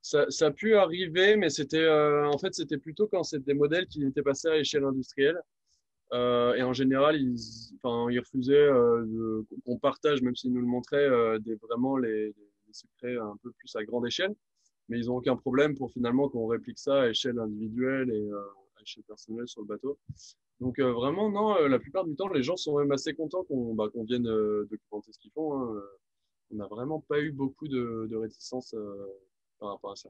Ça a pu arriver, mais c'était plutôt quand c'était des modèles qui étaient passés à échelle industrielle. Et en général, ils refusaient qu'on partage, même s'ils nous le montraient, vraiment les secrets un peu plus à grande échelle. Mais ils n'ont aucun problème pour finalement qu'on réplique ça à échelle individuelle et à échelle personnelle sur le bateau. Donc vraiment, non, la plupart du temps, les gens sont même assez contents qu'on vienne documenter ce qu'ils font, hein. On n'a vraiment pas eu beaucoup de réticence par rapport à ça.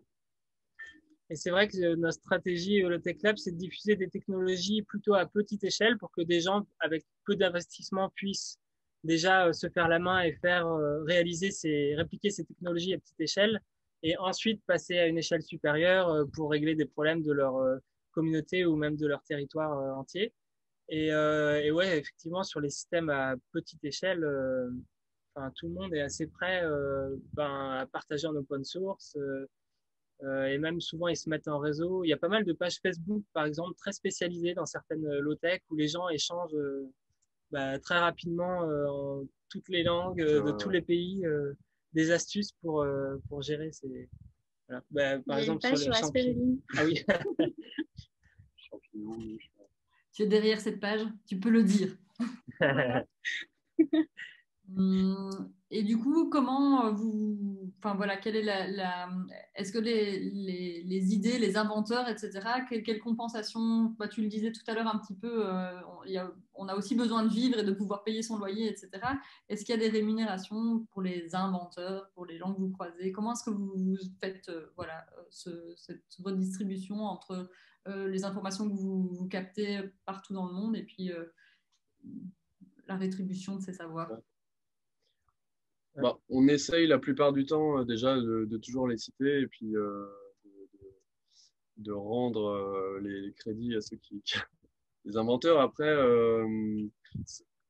Et c'est vrai que notre stratégie au Tech Lab, c'est de diffuser des technologies plutôt à petite échelle pour que des gens avec peu d'investissement puissent déjà se faire la main et répliquer ces technologies à petite échelle et ensuite passer à une échelle supérieure pour régler des problèmes de leur communauté ou même de leur territoire entier. Et ouais, effectivement, sur les systèmes à petite échelle, tout le monde est assez prêt à partager en open source. Et même souvent, ils se mettent en réseau. Il y a pas mal de pages Facebook, par exemple, très spécialisées dans certaines low-tech où les gens échangent très rapidement en toutes les langues de tous les pays des astuces pour gérer ces... Voilà. Par exemple, sur les champignons. Ah oui. Champignons. Tu es derrière cette page, tu peux le dire. Et du coup, comment enfin voilà, quelle est est-ce que les idées, les inventeurs, etc., quelle compensation, bah, tu le disais tout à l'heure un petit peu, on a aussi besoin de vivre et de pouvoir payer son loyer, etc. Est-ce qu'il y a des rémunérations pour les inventeurs, pour les gens que vous croisez? Comment est-ce que vous faites voilà, cette redistribution entre les informations que vous captez partout dans le monde et puis la rétribution de ces savoirs? Bah, on essaye la plupart du temps déjà de toujours les citer et puis de rendre les crédits à ceux les inventeurs. Après,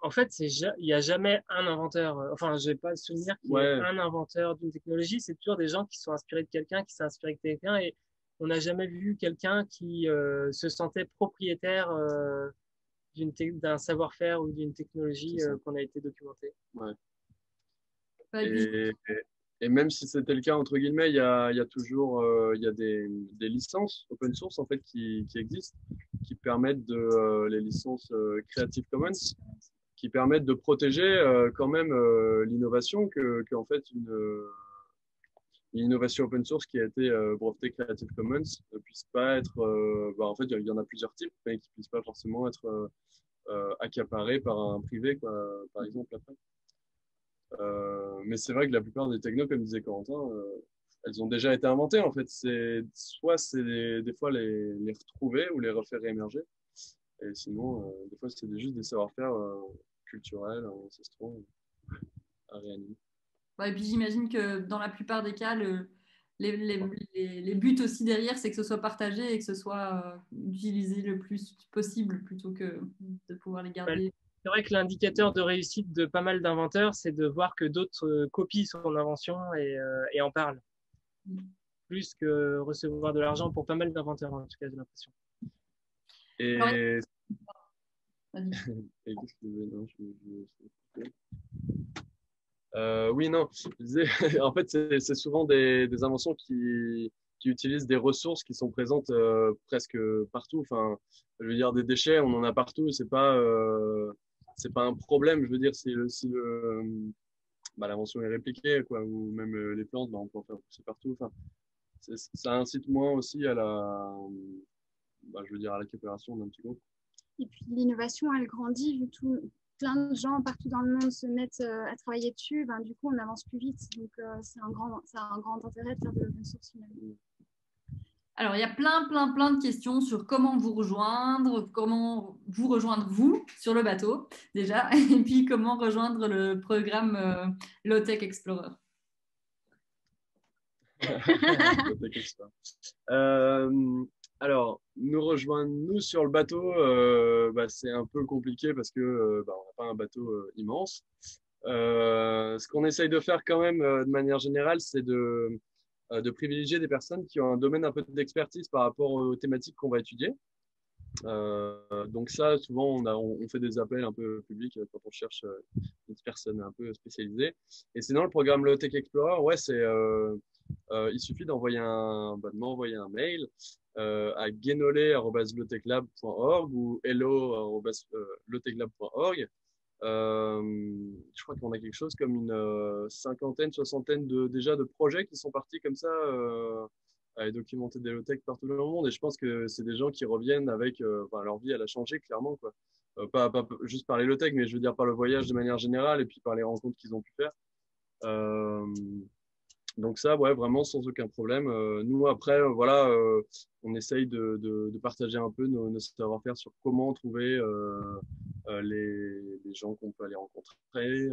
En fait, il n'y a jamais un inventeur. Enfin, je vais pas souvenir qu'il y ait ouais, un inventeur d'une technologie. C'est toujours des gens qui sont inspirés de quelqu'un, qui s'est inspiré de quelqu'un. Et on n'a jamais vu quelqu'un qui se sentait propriétaire d'un savoir-faire ou d'une technologie qu'on a été documentée. ouais. Bah, et puis, Et même si c'était le cas, entre guillemets, il y a toujours il y a des licences open source en fait, qui existent, qui permettent les licences Creative Commons, qui permettent de protéger quand même l'innovation en fait, une innovation open source qui a été brevetée Creative Commons ne puisse pas être, bah, en fait, il y en a plusieurs types, mais qui ne puissent pas forcément être accaparés par un privé, quoi, par exemple, après. Mais c'est vrai que la plupart des technos, comme disait Corentin, elles ont déjà été inventées. En fait, soit c'est des fois les retrouver ou les refaire réémerger. Et sinon, des fois, c'est juste des savoir-faire culturels, ancestraux à réanimer. bah, et puis j'imagine que dans la plupart des cas, les buts aussi derrière, c'est que ce soit partagé et que ce soit utilisé le plus possible plutôt que de pouvoir les garder. C'est vrai que l'indicateur de réussite de pas mal d'inventeurs, c'est de voir que d'autres copient son invention et en parlent. Plus que recevoir de l'argent pour pas mal d'inventeurs, en tout cas, j'ai l'impression. Et... oui, non. Je disais, en fait, c'est souvent des inventions qui utilisent des ressources qui sont présentes presque partout. Enfin, je veux dire, des déchets, on en a partout. C'est pas un problème. Je veux dire, si bah, l'invention est répliquée, quoi, ou même les plantes, bah, on peut en faire pousser partout. Enfin, ça incite moins aussi à bah, je veux dire, à la coopération d'un petit groupe. Et puis l'innovation, elle grandit, vu tout, plein de gens partout dans le monde se mettent à travailler dessus, ben, du coup on avance plus vite. Donc ça a un grand intérêt de faire de l'open source finalement. Alors, il y a plein de questions sur comment vous rejoindre vous sur le bateau déjà, et puis comment rejoindre le programme Low-Tech Explorer. Low-Tech Explorer. Alors, nous rejoindre nous sur le bateau, bah, c'est un peu compliqué parce que bah, on n'a pas un bateau immense. Ce qu'on essaye de faire quand même de manière générale, c'est de privilégier des personnes qui ont un domaine un peu d'expertise par rapport aux thématiques qu'on va étudier. Donc ça, souvent, on fait des appels un peu publics quand on cherche une personne un peu spécialisée. Et sinon, le programme Low-Tech Explorer, ouais, il suffit de m'envoyer un mail à guénolé@lowtechlab.org ou hello@lowtechlab.org. Je crois qu'on a quelque chose comme une cinquantaine, soixantaine déjà de projets qui sont partis comme ça à documenter des low-tech partout dans le monde. Et je pense que c'est des gens qui reviennent avec leur vie, elle a changé clairement, quoi. Pas juste par les low-tech, mais je veux dire par le voyage de manière générale et puis par les rencontres qu'ils ont pu faire. Donc ça, ouais, vraiment sans aucun problème. Nous, après, voilà, on essaye de partager un peu nos savoir-faire sur comment trouver les gens qu'on peut aller rencontrer,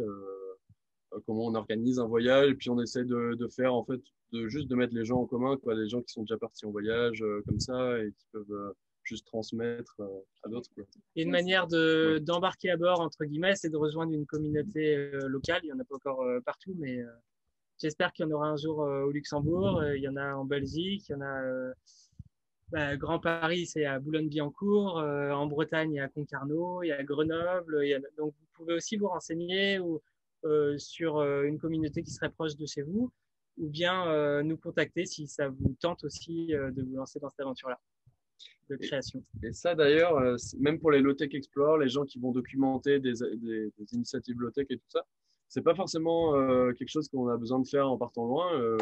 comment on organise un voyage, et puis on essaie de faire, en fait, juste de mettre les gens en commun, quoi, les gens qui sont déjà partis en voyage comme ça et qui peuvent juste transmettre à d'autres, quoi. Et une manière d'embarquer à bord, entre guillemets, c'est de rejoindre une communauté locale. Il n'y en a pas encore partout, mais j'espère qu'il y en aura un jour au Luxembourg. Il y en a en Belgique, il y en a Grand Paris, c'est à Boulogne-Billancourt. En Bretagne, il y a Concarneau, il y a Grenoble. Donc, vous pouvez aussi vous renseigner sur une communauté qui serait proche de chez vous, ou bien nous contacter si ça vous tente aussi de vous lancer dans cette aventure-là de création. Et ça, d'ailleurs, même pour les Low-Tech Explorers, les gens qui vont documenter des initiatives Low-Tech et tout ça, c'est pas forcément quelque chose qu'on a besoin de faire en partant loin.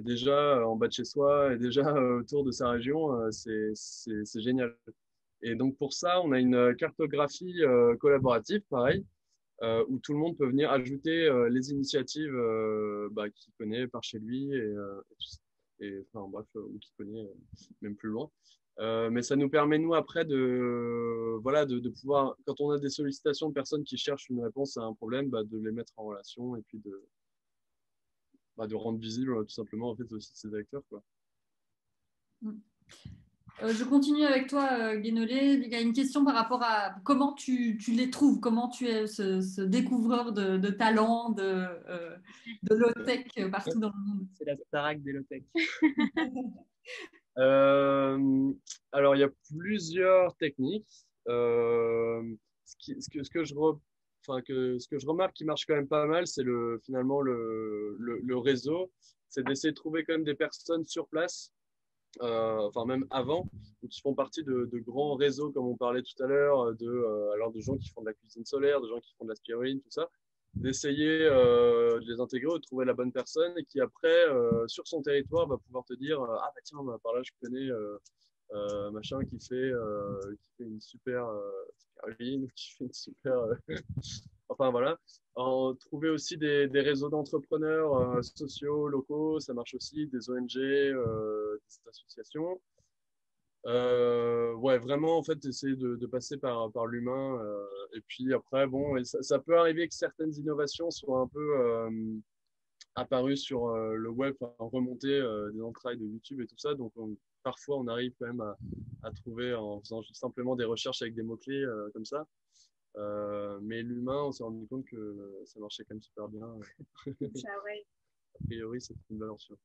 Déjà en bas de chez soi et déjà autour de sa région, c'est génial. Et donc pour ça, on a une cartographie collaborative, pareil, où tout le monde peut venir ajouter les initiatives qu'il connaît par chez lui enfin bref, ou qu'il connaît même plus loin. Mais ça nous permet, nous, après, de pouvoir, quand on a des sollicitations de personnes qui cherchent une réponse à un problème, de les mettre en relation et puis de rendre visible tout simplement en fait, aussi ces acteurs, quoi. Je continue avec toi, Guénolé. Il y a une question par rapport à comment tu les trouves, comment tu es ce découvreur de talents, de low-tech partout dans le monde. C'est la Starac des low-tech. Alors, il y a plusieurs techniques. Ce que je remarque qui marche quand même pas mal, c'est finalement le réseau. C'est d'essayer de trouver quand même des personnes sur place, enfin même avant, qui font partie de grands réseaux, comme on parlait tout à l'heure, alors de gens qui font de la cuisine solaire, de gens qui font de la spiruline, tout ça, d'essayer de les intégrer, de trouver la bonne personne et qui après, sur son territoire, va pouvoir te dire ah bah tiens, par là je connais machin qui fait une super spiruline, qui fait une super enfin voilà. Trouver aussi des réseaux d'entrepreneurs sociaux, locaux, ça marche aussi, des ONG, des associations. Ouais, vraiment, en fait, essayer de passer par l'humain. Et puis après, bon, et ça peut arriver que certaines innovations soient un peu apparues sur le web, remonter des entrailles de YouTube et tout ça. Donc, parfois, on arrive quand même à trouver en faisant simplement des recherches avec des mots-clés comme ça. Mais l'humain, on s'est rendu compte que ça marchait quand même super bien. A priori, c'est une valeur sûre.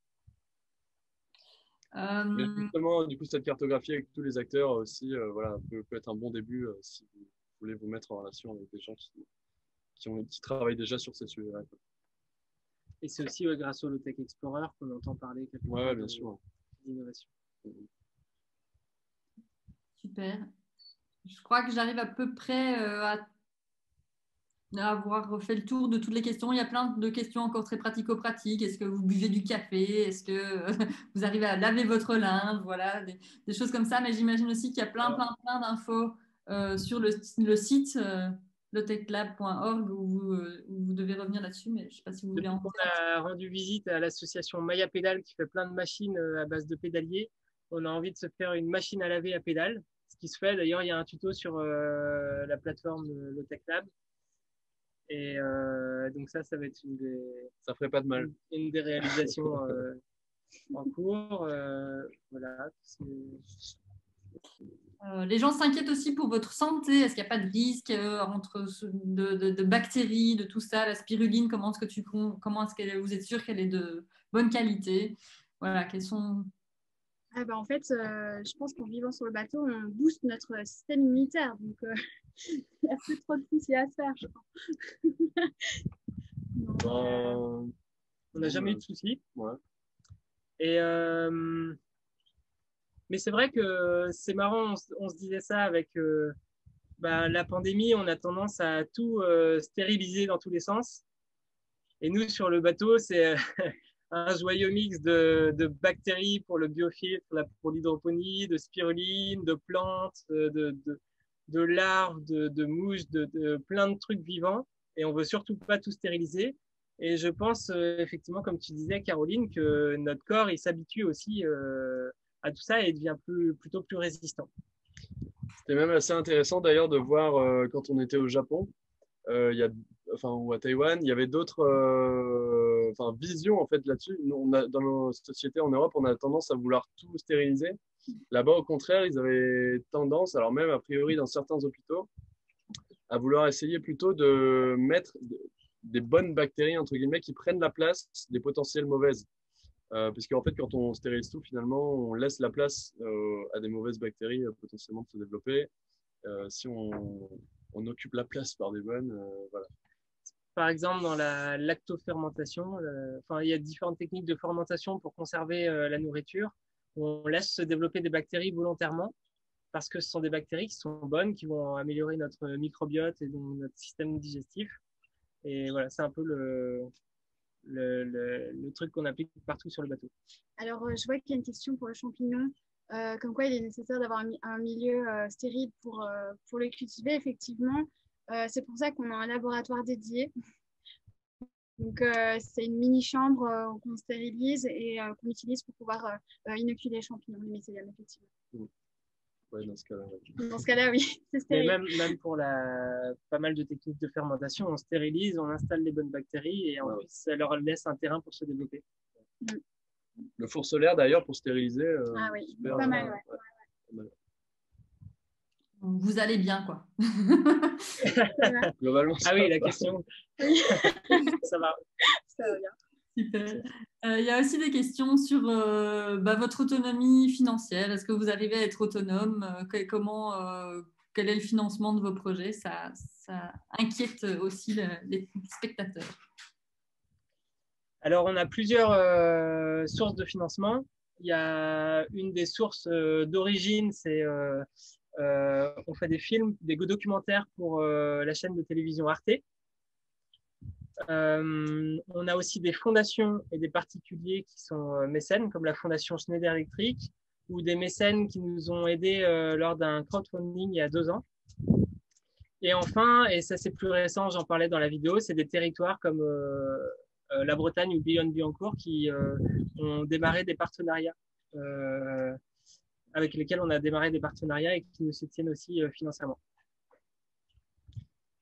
Mais justement, du coup, cette cartographie avec tous les acteurs aussi, voilà, peut être un bon début si vous voulez vous mettre en relation avec des gens qui travaillent déjà sur ces sujets-là. Et c'est aussi grâce au Low-Tech Explorer qu'on entend parler bien sûr, d'innovation. Super. Je crois que j'arrive à peu près à avoir fait le tour de toutes les questions. Il y a plein de questions encore très pratico-pratiques. Est-ce que vous buvez du café? Est-ce que vous arrivez à laver votre linge? Voilà, des choses comme ça. Mais j'imagine aussi qu'il y a plein d'infos sur le site lowtechlab.org où vous devez revenir là-dessus. Mais je ne sais pas si vous voulez en parler. On a rendu visite à l'association Maya Pédale qui fait plein de machines à base de pédaliers. On a envie de se faire une machine à laver à pédale. Ce qui se fait, d'ailleurs, il y a un tuto sur la plateforme Low-Tech Lab. Et donc ça va être ça ferait pas de mal. Une des réalisations en cours. Voilà. Les gens s'inquiètent aussi pour votre santé. Est-ce qu'il n'y a pas de risque de bactéries, de tout ça? La spiruline, comment est-ce que vous êtes sûr qu'elle est de bonne qualité? Voilà, quels sont... En fait, je pense qu'en vivant sur le bateau, on booste notre système immunitaire. Donc, il n'y a plus trop de soucis à se faire, je pense. On n'a jamais eu de soucis. Ouais. Et mais c'est vrai que c'est marrant, on se disait ça avec la pandémie, on a tendance à tout stériliser dans tous les sens. Et nous, sur le bateau, c'est un joyeux mix de bactéries pour le biofiltre, pour l'hydroponie, de spiruline, de plantes, de larves, de mouches, de plein de trucs vivants. Et on veut surtout pas tout stériliser. Et je pense effectivement, comme tu disais, Caroline, que notre corps, il s'habitue aussi à tout ça et devient plutôt plus résistant. C'était même assez intéressant d'ailleurs de voir quand on était au Japon, ou à Taïwan, il y avait d'autres visions en fait là-dessus. Dans nos sociétés en Europe, on a tendance à vouloir tout stériliser. Là-bas, au contraire, ils avaient tendance, alors même a priori dans certains hôpitaux, à vouloir essayer plutôt de mettre des bonnes bactéries, entre guillemets, qui prennent la place des potentielles mauvaises. Parce qu'en fait, quand on stérilise tout, finalement, on laisse la place à des mauvaises bactéries potentiellement de se développer. Si on occupe la place par des bonnes, voilà. Par exemple, dans la lactofermentation, il y a différentes techniques de fermentation pour conserver la nourriture. On laisse se développer des bactéries volontairement parce que ce sont des bactéries qui sont bonnes, qui vont améliorer notre microbiote et donc notre système digestif. Et voilà, c'est un peu le truc qu'on applique partout sur le bateau. Alors, je vois qu'il y a une question pour le champignon, comme quoi il est nécessaire d'avoir un milieu stérile pour le cultiver, effectivement. C'est pour ça qu'on a un laboratoire dédié. Donc, c'est une mini-chambre qu'on stérilise et qu'on utilise pour pouvoir inoculer les champignons, les mycéliums, effectivement. Ouais, dans ce cas-là, Dans ce cas-là, oui, c'est Mais stérile. même pour pas mal de techniques de fermentation, on stérilise, on installe les bonnes bactéries et en plus, ça leur laisse un terrain pour se développer. Le four solaire, d'ailleurs, pour stériliser. Ah oui, super, pas mal, ouais. pas mal. Vous allez bien, quoi. Globalement, Ah oui, la question. Ça va. Ça va bien. Super. Il y a aussi des questions sur votre autonomie financière. Est-ce que vous arrivez à être autonome? Quel est le financement de vos projets? Ça inquiète aussi les spectateurs. Alors, on a plusieurs sources de financement. Il y a une des sources d'origine, c'est on fait des films, des documentaires pour la chaîne de télévision Arte. On a aussi des fondations et des particuliers qui sont mécènes, comme la fondation Schneider Electric, ou des mécènes qui nous ont aidés lors d'un crowdfunding il y a 2 ans. Et enfin, et ça c'est plus récent, j'en parlais dans la vidéo, c'est des territoires comme la Bretagne ou Boulogne-Billancourt qui ont démarré des partenariats, avec lesquels on a démarré des partenariats et qui nous soutiennent aussi financièrement.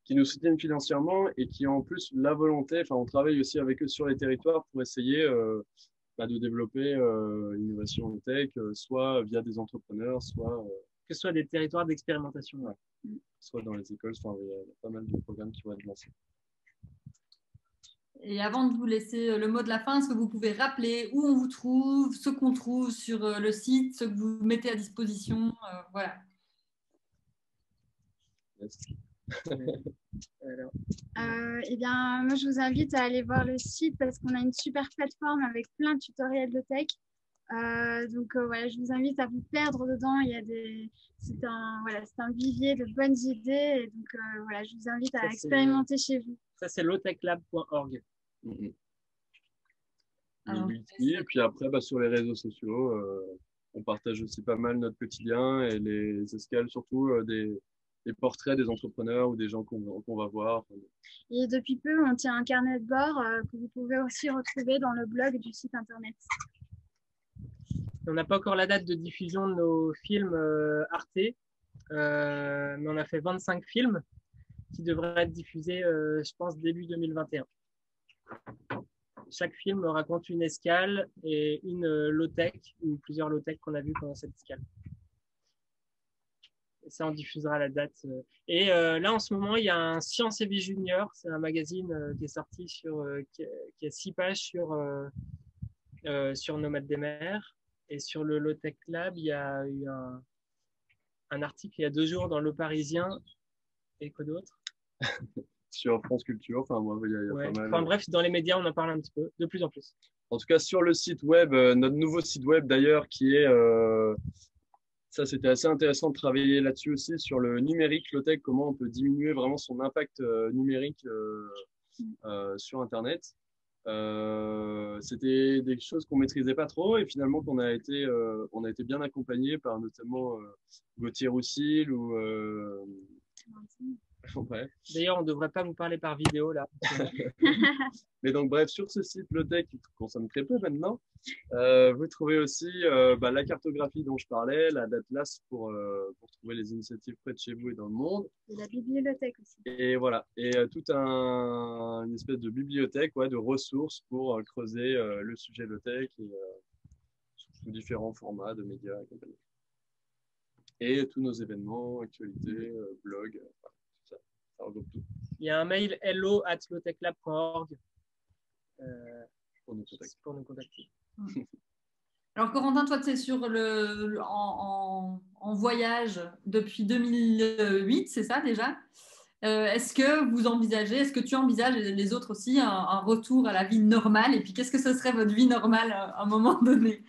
Qui nous soutiennent financièrement et qui ont en plus la volonté, enfin on travaille aussi avec eux sur les territoires pour essayer de développer l'innovation en tech, soit via des entrepreneurs, soit que ce soit des territoires d'expérimentation. Ouais. Soit dans les écoles, soit il y a pas mal de programmes qui vont être lancés. Et avant de vous laisser le mot de la fin, est-ce que vous pouvez rappeler où on vous trouve, ce qu'on trouve sur le site, ce que vous mettez à disposition, voilà. Merci. Eh bien, moi, je vous invite à aller voir le site parce qu'on a une super plateforme avec plein de tutoriels de tech. Voilà, je vous invite à vous perdre dedans. C'est un vivier de bonnes idées. Et donc, voilà, je vous invite à expérimenter chez vous. Ça, c'est lowtechlab.org. Et puis après, sur les réseaux sociaux, on partage aussi pas mal notre quotidien et les escales, surtout des portraits des entrepreneurs ou des gens qu'on va voir. Et depuis peu, on tient un carnet de bord que vous pouvez aussi retrouver dans le blog du site internet. On n'a pas encore la date de diffusion de nos films Arte, mais on a fait 25 films qui devraient être diffusés, je pense, début 2021. Chaque film raconte une escale et une low-tech ou plusieurs low-tech qu'on a vues pendant cette escale. Et ça, on diffusera la date. Et là, en ce moment, il y a un Science et Vie Junior. C'est un magazine qui est sorti qui a 6 pages sur Nomades des mers. Et sur le Low-Tech Lab, il y a eu un article il y a 2 jours dans Le Parisien. Et quoi d'autre? Sur France Culture, enfin moi, il y a pas mal. Enfin bref, dans les médias, on en parle un petit peu, de plus en plus. En tout cas, sur le site web, notre nouveau site web d'ailleurs, qui est... ça, c'était assez intéressant de travailler là-dessus aussi, sur le numérique, low-tech, comment on peut diminuer vraiment son impact numérique sur Internet. C'était des choses qu'on maîtrisait pas trop et finalement on a été bien accompagné par notamment Gauthier Roussil ou ouais. D'ailleurs, on ne devrait pas vous parler par vidéo là. Mais donc bref, sur ce site Lotech qui consomme très peu maintenant, vous trouvez aussi la cartographie dont je parlais, l'atlas pour trouver les initiatives près de chez vous et dans le monde. Et la bibliothèque aussi. Et voilà, et toute une espèce de bibliothèque, de ressources pour creuser le sujet Lotech et sous différents formats de médias et compagnie. Et tous nos événements, actualités, blogs, tout ça regroupe tout. Il y a un mail hello@lowtechlab.org pour nous contacter. Alors Corentin, toi tu es en voyage depuis 2008, c'est ça déjà? Est-ce que tu envisages, et les autres aussi, un retour à la vie normale? Et puis qu'est-ce que ce serait votre vie normale à un moment donné?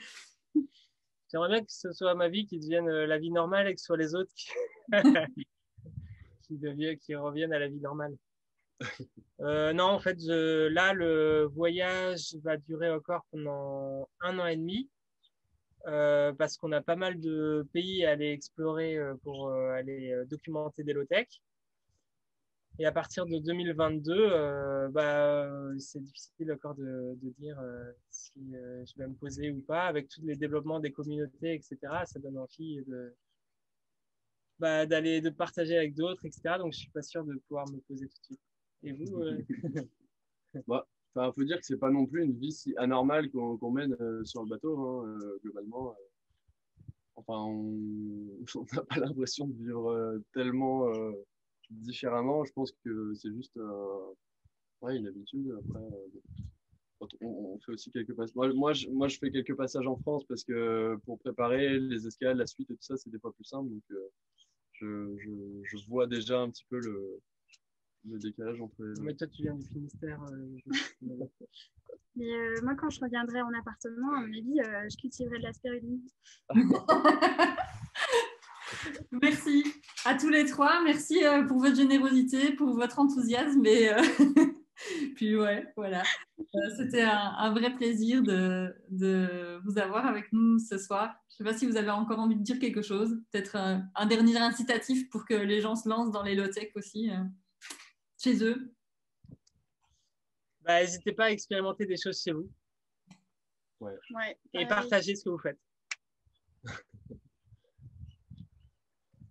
J'aimerais bien que ce soit ma vie qui devienne la vie normale et que ce soit les autres qui reviennent à la vie normale. Non, en fait, là, le voyage va durer encore pendant 1 an et demi. Parce qu'on a pas mal de pays à aller explorer pour aller documenter des low-tech. Et à partir de 2022, c'est difficile encore de dire si je vais me poser ou pas. Avec tous les développements des communautés, etc., ça donne envie de partager avec d'autres, etc. Donc, je suis pas sûr de pouvoir me poser tout de suite. Et vous Faut dire que c'est pas non plus une vie si anormale qu'on mène sur le bateau, hein, globalement. Enfin, on n'a pas l'impression de vivre tellement différemment. Je pense que c'est juste une habitude. Après, on fait aussi quelques passages. Moi, je fais quelques passages en France parce que pour préparer les escales, la suite et tout ça, c'est des fois plus simple. Donc, je vois déjà un petit peu le décalage entre les... Mais toi, tu viens du Finistère. Mais moi, quand je reviendrai en appartement, à mon avis, je cultiverai de la spiruline. Merci à tous les trois. Merci pour votre générosité, pour votre enthousiasme. Et puis ouais, voilà. C'était un vrai plaisir de vous avoir avec nous ce soir. Je ne sais pas si vous avez encore envie de dire quelque chose. Peut-être un dernier incitatif pour que les gens se lancent dans les low-tech aussi, chez eux. N'hésitez pas à expérimenter des choses chez vous. Ouais, et partager ce que vous faites.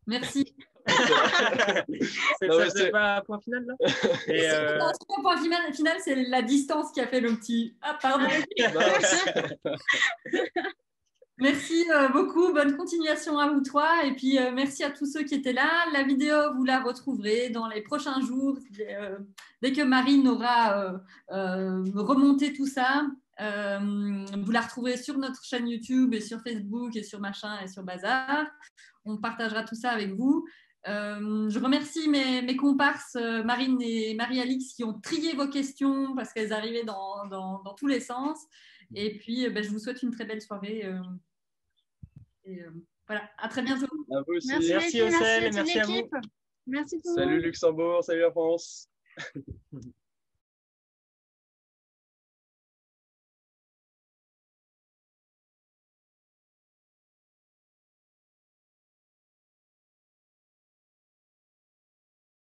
Merci. C'est pas un point final là. Le point final, c'est la distance qui a fait le petit. Ah, pardon. Merci beaucoup. Bonne continuation à vous trois. Et puis, merci à tous ceux qui étaient là. La vidéo, vous la retrouverez dans les prochains jours. Dès que Marine aura remonté tout ça, vous la retrouverez sur notre chaîne YouTube et sur Facebook et sur Machin et sur Bazar. On partagera tout ça avec vous. Je remercie mes comparses Marine et Marie-Alix qui ont trié vos questions parce qu'elles arrivaient dans tous les sens. Et puis, je vous souhaite une très belle soirée. Voilà, à très bientôt. À vous aussi. Merci Ocel, merci à vous. Merci tout le monde. Salut Luxembourg, salut la France.